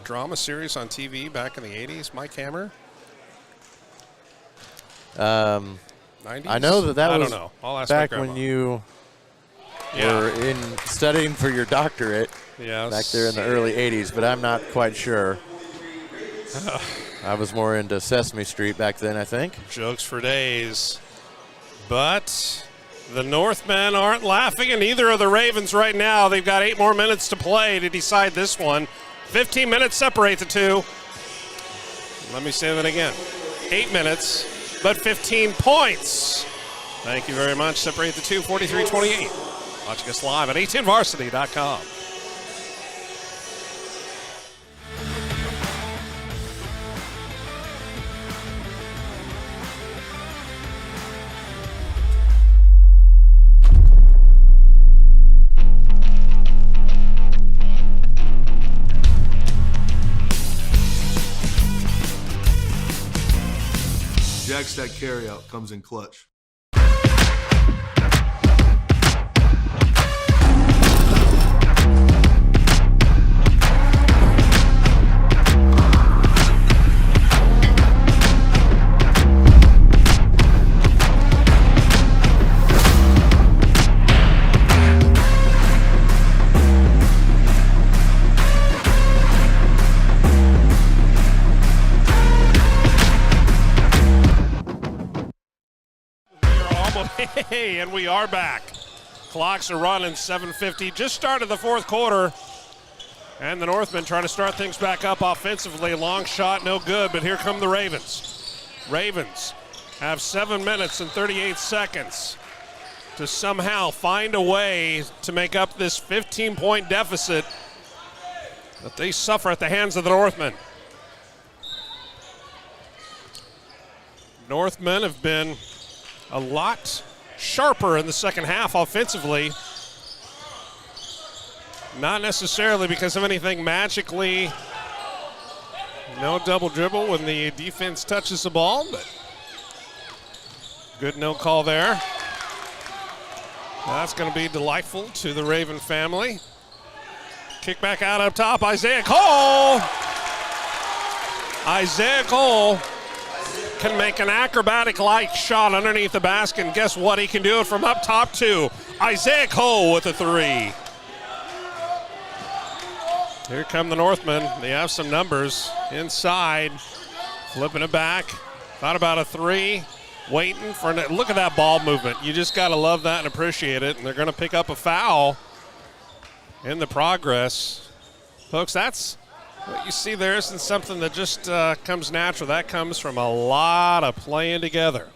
drama series on TV back in the 80s, Mike Hammer? 90s? I know that I was don't know. I'll ask back my grandma. when you were in studying for your doctorate back there in the early 80s, but I'm not quite sure. I was more into Sesame Street back then, I think. Jokes for days. But the Northmen aren't laughing, and neither are the Ravens right now. They've got 8 more minutes to play to decide this one. 15 minutes separate the two. Let me say that again. 8 minutes, but 15 points. Thank you very much. Separate the two, 43-28. Watching us live at a10varsity.com. Jack's that carryout comes in clutch. Hey, and we are back. Clocks are running, 7:50. Just started the fourth quarter. And the Northmen trying to start things back up offensively. Long shot, no good, but here come the Ravens. Ravens have 7 minutes and 38 seconds to somehow find a way to make up this 15-point deficit that they suffer at the hands of the Northmen. Northmen have been a lot sharper in the second half offensively. Not necessarily because of anything magically. No double dribble when the defense touches the ball, but good no call there. That's going to be delightful to the Raven family. Kick back out up top, Isaiah Cole. Isaiah Cole can make an acrobatic-like shot underneath the basket, and guess what? He can do it from up top, too. Isaiah Cole with a three. Here come the Northmen. They have some numbers inside. Flipping it back. Thought about a three. Waiting for it. Look at that ball movement. You just got to love that and appreciate it, and they're going to pick up a foul in the progress. Folks, that's what you see there isn't something that just comes natural. That comes from a lot of playing together,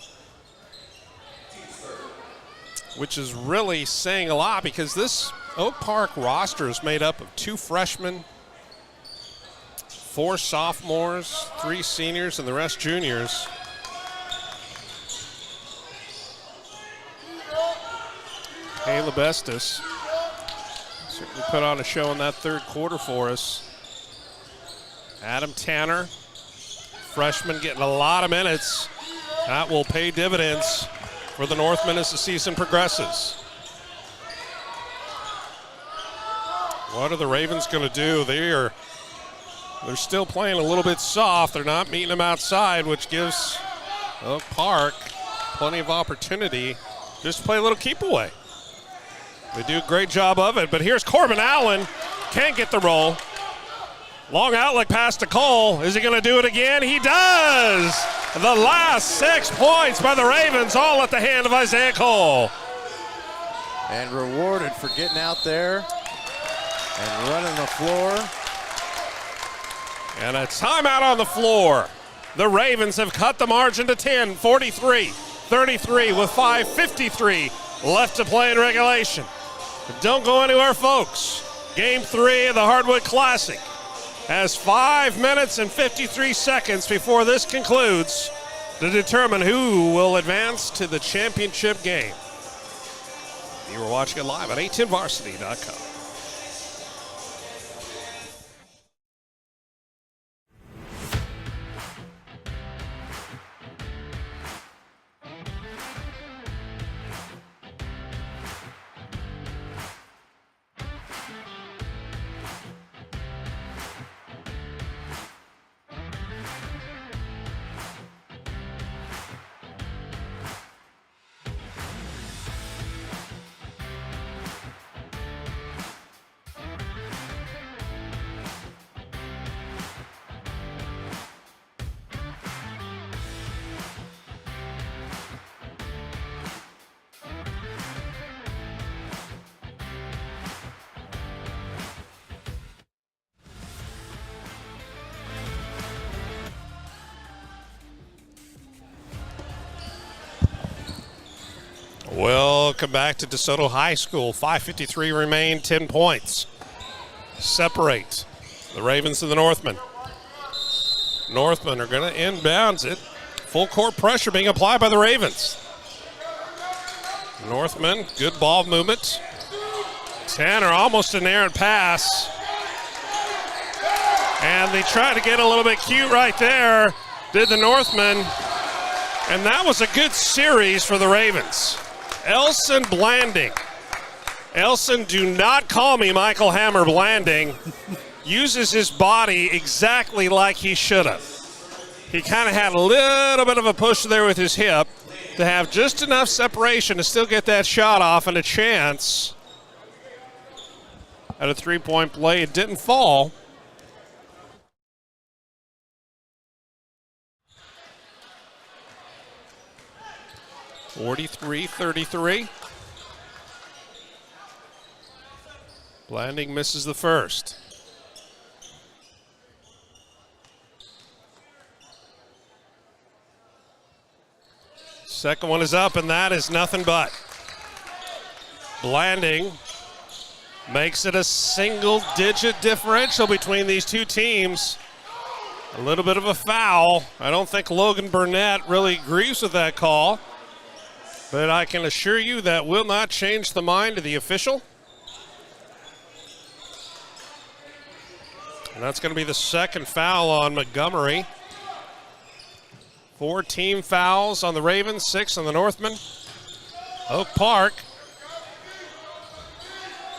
which is really saying a lot because this Oak Park roster is made up of 2 freshmen, 4 sophomores, 3 seniors, and the rest juniors. Caleb Estes certainly put on a show in that third quarter for us. Adam Tanner, freshman, getting a lot of minutes. That will pay dividends for the Northmen as the season progresses. What are the Ravens going to do? They're still playing a little bit soft. They're not meeting them outside, which gives Oak Park plenty of opportunity just to play a little keep away. They do a great job of it, but here's Corbin Allen. Can't get the roll. Long outlet pass to Cole. Is he going to do it again? He does! The last 6 points by the Ravens, all at the hand of Isaiah Cole. And rewarded for getting out there and running the floor. And a timeout on the floor. The Ravens have cut the margin to 10, 43-33 with 5:53 left to play in regulation. Don't go anywhere, folks. Game 3 of the Hardwood Classic has 5 minutes and 53 seconds before this concludes to determine who will advance to the championship game. You are watching it live on a10varsity.com. Welcome back to DeSoto High School. 5:53 remain, 10 points. Separate the Ravens and the Northmen. Northmen are going to inbounds it. Full court pressure being applied by the Ravens. Northmen, good ball movement. Tanner almost an errant pass. And they try to get a little bit cute right there, did the Northmen. And that was a good series for the Ravens. Elson Blanding. Elson, do not call me Michael Hammer Blanding. Uses his body exactly like he should have. He kind of had a little bit of a push there with his hip to have just enough separation to still get that shot off and a chance at a three-point play. It didn't fall. (43-33). Blanding misses the first. Second one is up, and that is nothing but. Blanding makes it a single-digit differential between these two teams. A little bit of a foul. I don't think Logan Burnett really agrees with that call, but I can assure you that will not change the mind of the official. And that's going to be the second foul on Montgomery. 4 team fouls on the Ravens, 6 on the Northmen. Oak Park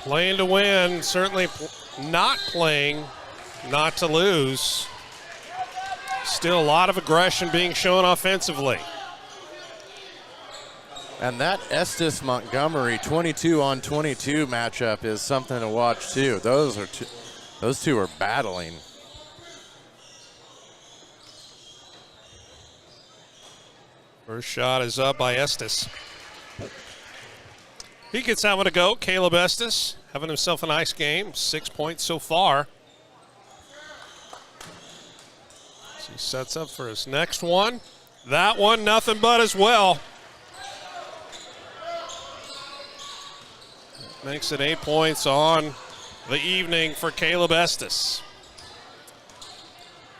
playing to win, certainly not playing not to lose. Still a lot of aggression being shown offensively. And that Estes Montgomery 22-on-22 matchup is something to watch too. Those two are battling. First shot is up by Estes. He gets that one to go. Caleb Estes having himself a nice game. 6 points so far. So he sets up for his next one. That one, nothing but as well. Makes it 8 points on the evening for Caleb Estes.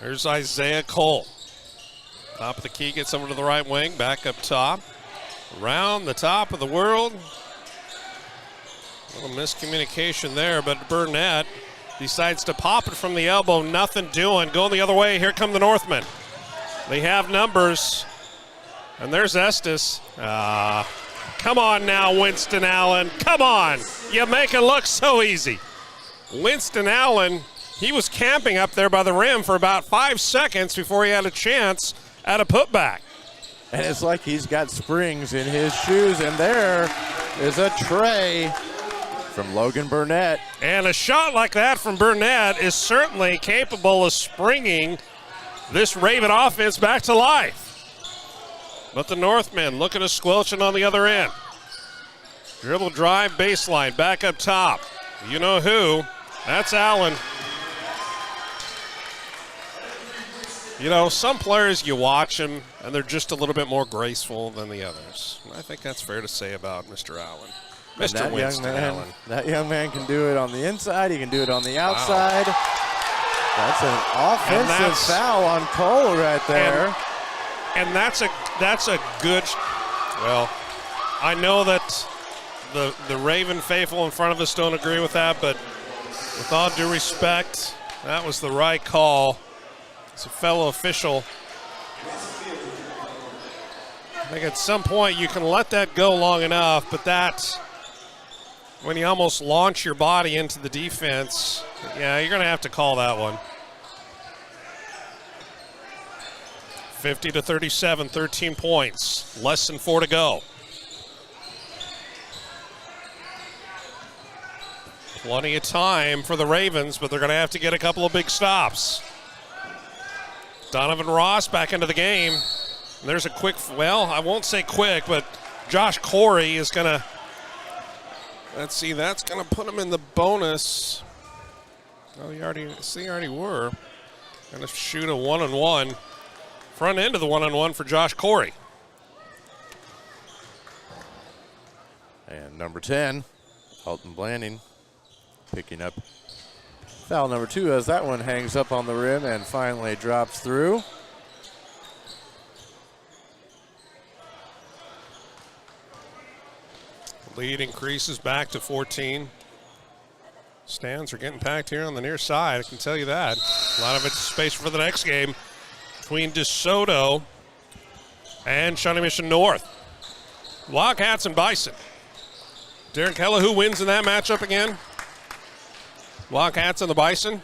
There's Isaiah Cole. Top of the key, gets over to the right wing, back up top. Around the top of the world. A little miscommunication there, but Burnett decides to pop it from the elbow. Nothing doing. Going the other way. Here come the Northmen. They have numbers. And there's Estes. Come on now, Winston Allen. Come on. You make it look so easy. Winston Allen, he was camping up there by the rim for about 5 seconds before he had a chance at a putback. And it's like he's got springs in his shoes, and there is a tray from Logan Burnett. And a shot like that from Burnett is certainly capable of springing this Raven offense back to life. But the Northmen looking to squelch it on the other end. Dribble drive baseline, back up top. You know who? That's Allen. You know, some players you watch them and they're just a little bit more graceful than the others. And I think that's fair to say about Mr. Allen. Mr. Winston Allen. That young man can do it on the inside. He can do it on the outside. Wow. That's an offensive foul on Cole right there. And that's a good. Well, I know that the Raven faithful in front of us don't agree with that, but with all due respect, that was the right call. It's a fellow official. I think at some point you can let that go long enough, but that's when you almost launch your body into the defense. Yeah, you're going to have to call that one. 50-37, 13 points, less than 4 to go. Plenty of time for the Ravens, but they're going to have to get a couple of big stops. Donovan Ross back into the game. There's a quick, well, I won't say quick, but Josh Corey is going to, let's see, that's going to put him in the bonus. Oh, you already were. Going to shoot a one-on-one. Front end of the one-on-one for Josh Corey. And number 10, Alton Blanding, picking up foul number 2 as that one hangs up on the rim and finally drops through. Lead increases back to 14. Stands are getting packed here on the near side, I can tell you that. A lot of it's space for the next game between DeSoto and Shawnee Mission North. Wildcats and Bison. Darren Keller, who wins in that matchup again? Wildcats and the Bison?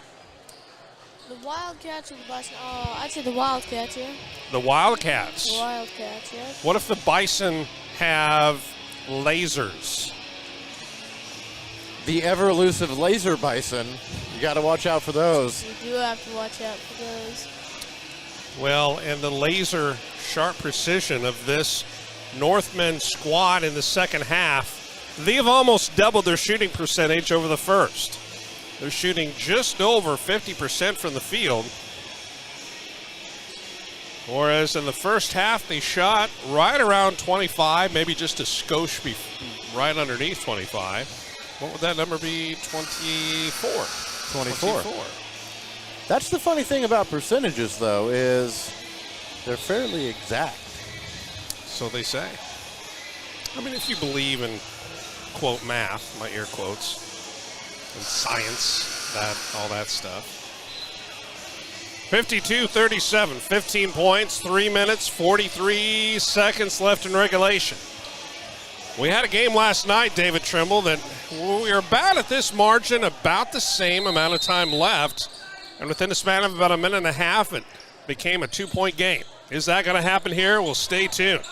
The Wildcats or the Bison? Oh, I'd say the Wildcats, yeah. The Wildcats. The Wildcats, yeah. What if the Bison have lasers? The ever-elusive laser bison. You got to watch out for those. You do have to watch out for those. Well, and the laser sharp precision of this Northmen squad in the second half, they've almost doubled their shooting percentage over the first. They're shooting just over 50% from the field. Whereas in the first half, they shot right around 25, maybe just a skosh right underneath 25. What would that number be? 24. 24. That's the funny thing about percentages, though, is they're fairly exact. So they say. I mean, if you believe in, quote, math, my air quotes, and science, all that stuff. 52-37, 15 points, 3 minutes, 43 seconds left in regulation. We had a game last night, David Trimble, that we were about at this margin, about the same amount of time left, and within the span of about a minute and a half, it became a 2-point game. Is that going to happen here? Well, stay tuned.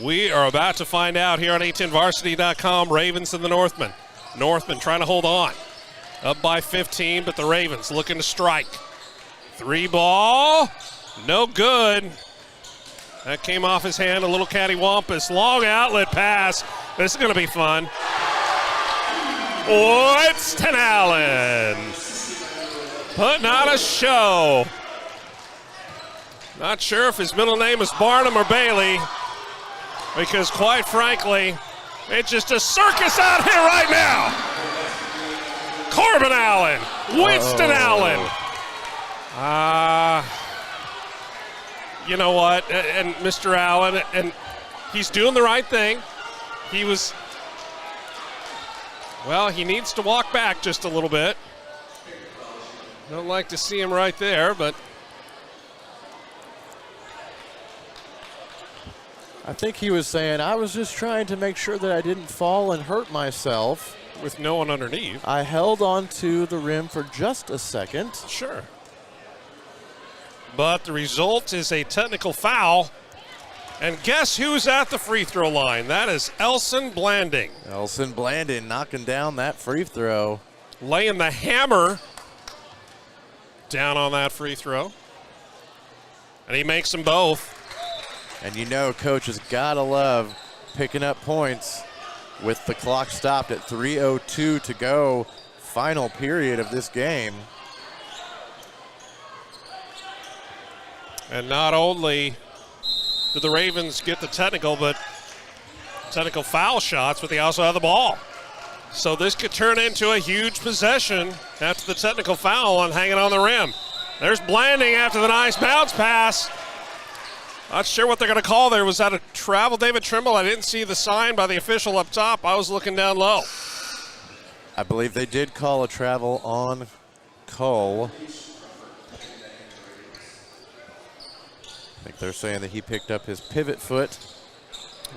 We are about to find out here on A10Varsity.com. Ravens and the Northmen. Northmen trying to hold on. Up by 15, but the Ravens looking to strike. 3 ball, no good. That came off his hand, a little cattywampus. Long outlet pass. This is going to be fun. Winston Allen putting on a show. Not sure if his middle name is Barnum or Bailey, because quite frankly, it's just a circus out here right now. Corbin Allen, Winston Allen. You know what? And Mr. Allen, and he's doing the right thing. He needs to walk back just a little bit. Don't like to see him right there, but I think he was saying, I was just trying to make sure that I didn't fall and hurt myself. With no one underneath. I held on to the rim for just a second. Sure. But the result is a technical foul. And guess who's at the free throw line? That is Elson Blanding. Elson Blanding knocking down that free throw. Laying the hammer down on that free throw. And he makes them both. And you know Coach has got to love picking up points with the clock stopped at 3:02 to go. Final period of this game. And not only did the Ravens get the technical foul shots, but they also have the ball. So this could turn into a huge possession after the technical foul on hanging on the rim. There's Blanding after the nice bounce pass. Not sure what they're going to call there. Was that a travel, David Trimble? I didn't see the sign by the official up top. I was looking down low. I believe they did call a travel on Cole. I think they're saying that he picked up his pivot foot.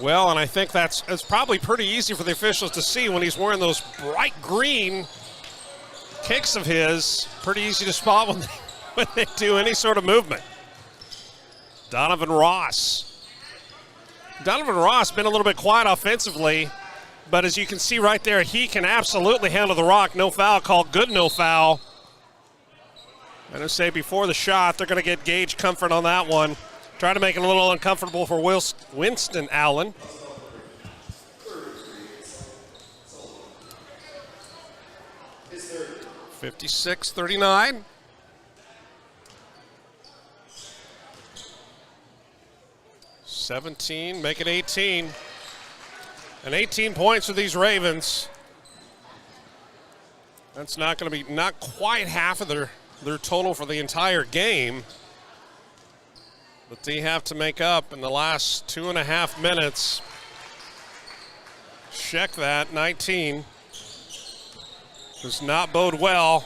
Well, and I think it's probably pretty easy for the officials to see when he's wearing those bright green kicks of his. Pretty easy to spot when they do any sort of movement. Donovan Ross. Donovan Ross been a little bit quiet offensively, but as you can see right there, he can absolutely handle the rock. No foul called, good no foul. I'm going to say before the shot, they're going to get Gage comfort on that one. Try to make it a little uncomfortable for Winston Allen. (56-39). (17), make it 18. And 18 points for these Ravens. That's not going to be not quite half of their total for the entire game. But they have to make up in the last 2.5 minutes. Check that, 19. Does not bode well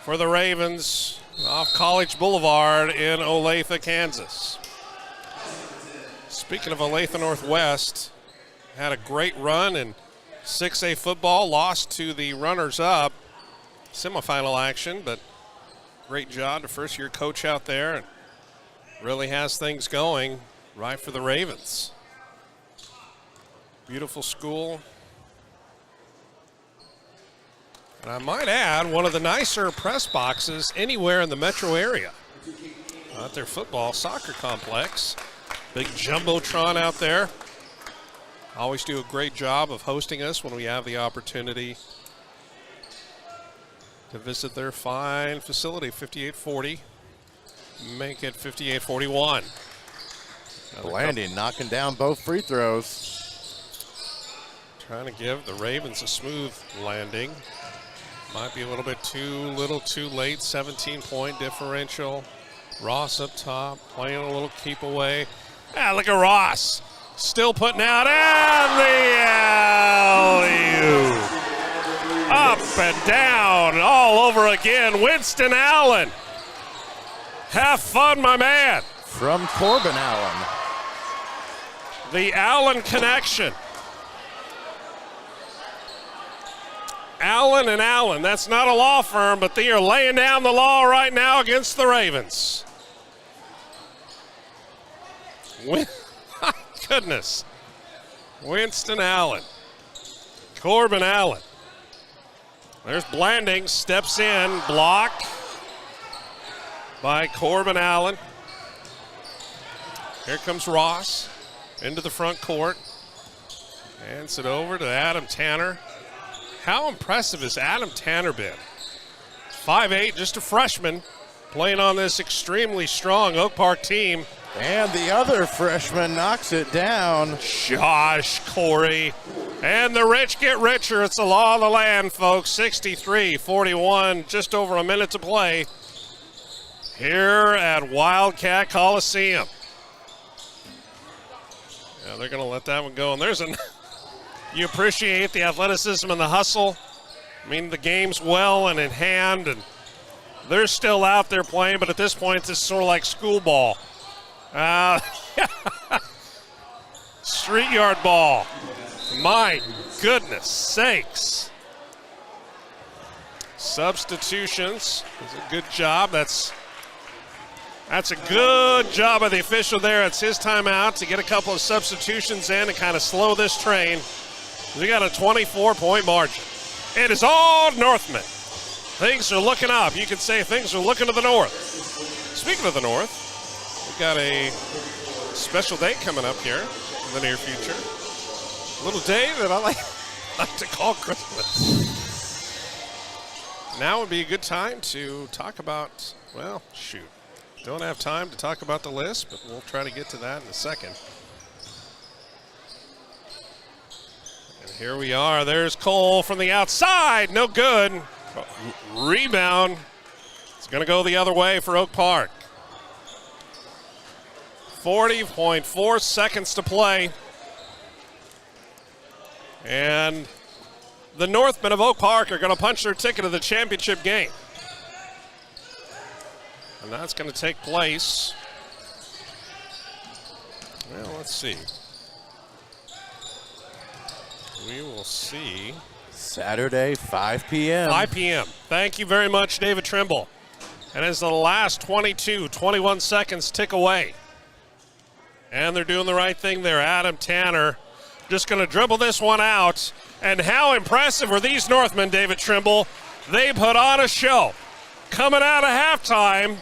for the Ravens off College Boulevard in Olathe, Kansas. Speaking of Olathe Northwest, had a great run in 6A football, lost to the runners-up semifinal action, but great job to first-year coach out there, and really has things going right for the Ravens. Beautiful school. And I might add, one of the nicer press boxes anywhere in the metro area. At their soccer complex. Big Jumbotron out there. Always do a great job of hosting us when we have the opportunity to visit their fine facility, 5840. Make it 58-41. Blanding knocking down both free throws. Trying to give the Ravens a smooth landing. Might be a little bit too late. 17-point differential. Ross up top, playing a little keep away. Look at Ross. Still putting out, and the alley-oop. Up and down, all over again. Winston Allen. Have fun, my man. From Corbin Allen. The Allen connection. Allen and Allen. That's not a law firm, but they are laying down the law right now against the Ravens. My goodness. Winston Allen. Corbin Allen. There's Blanding, steps in, block by Corbin Allen. Here comes Ross into the front court. Hands it over to Adam Tanner. How impressive has Adam Tanner been? 5'8", just a freshman, playing on this extremely strong Oak Park team. And the other freshman knocks it down. Josh Corey. And the rich get richer. It's the law of the land, folks. 63-41, just over a minute to play here at Wildcat Coliseum. Yeah, they're going to let that one go. And there's you appreciate the athleticism and the hustle. I mean, the game's well and in hand, and they're still out there playing, but at this point, this is sort of like school ball. Street yard ball. My goodness sakes. Substitutions. That's a good job. That's a good job of the official there. It's his timeout to get a couple of substitutions in and kind of slow this train. We got a 24-point margin. It is all Northmen. Things are looking up. You could say things are looking to the north. Speaking of the north, we've got a special day coming up here in the near future. A little day that I like to call Christmas. Now would be a good time to talk about, well, shoot. Don't have time to talk about the list, but we'll try to get to that in a second. And here we are. There's Cole from the outside. No good. Rebound. It's going to go the other way for Oak Park. 40.4 seconds to play. And the Northmen of Oak Park are going to punch their ticket to the championship game. And that's going to take place. Well, let's see. We will see. Saturday, 5 p.m. 5 p.m. Thank you very much, David Trimble. And as the last 21 seconds tick away. And they're doing the right thing there. Adam Tanner just going to dribble this one out. And how impressive were these Northmen, David Trimble? They put on a show. Coming out of halftime,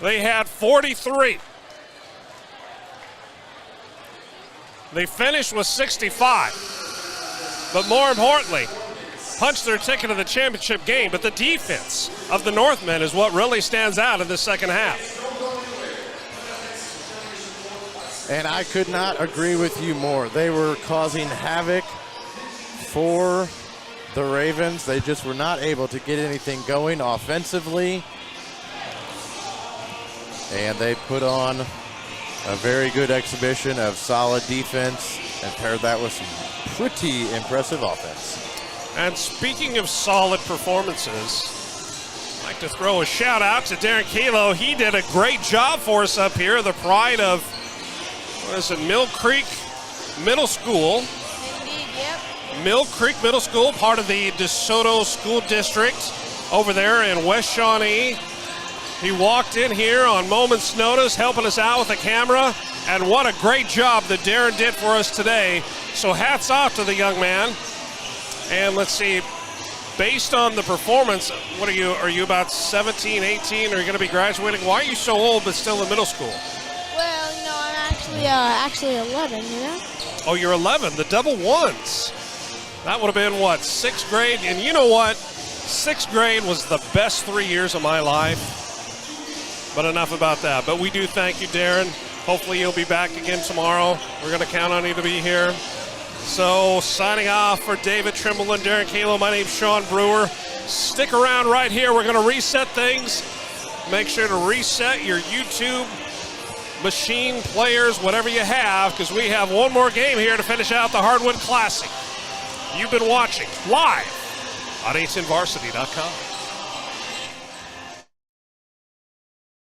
they had 43. They finished with 65. But more importantly, punched their ticket to the championship game. But the defense of the Northmen is what really stands out in the second half. And I could not agree with you more. They were causing havoc for the Ravens. They just were not able to get anything going offensively. And they put on a very good exhibition of solid defense and paired that with some pretty impressive offense. And speaking of solid performances, I'd like to throw a shout out to Darren Kalo. He did a great job for us up here. The pride of, what is it, Mill Creek Middle School. Indeed, yep. Mill Creek Middle School, part of the DeSoto School District over there in West Shawnee. He walked in here on moment's notice, helping us out with the camera, and what a great job that Darren did for us today. So hats off to the young man. And let's see, based on the performance, what are you about 17, 18? Are you going to be graduating? Why are you so old but still in middle school? Well, you know, I'm actually 11, you know? Oh, you're 11, the double ones. That would have been, what, 6th grade? And you know what? 6th grade was the best 3 years of my life. But enough about that. But we do thank you, Darren. Hopefully you'll be back again tomorrow. We're going to count on you to be here. So signing off for David Trimble and Darren Kalo, my name's Sean Brewer. Stick around right here. We're going to reset things. Make sure to reset your YouTube machine, players, whatever you have, because we have one more game here to finish out the Hardwood Classic. You've been watching live on 810varsity.com.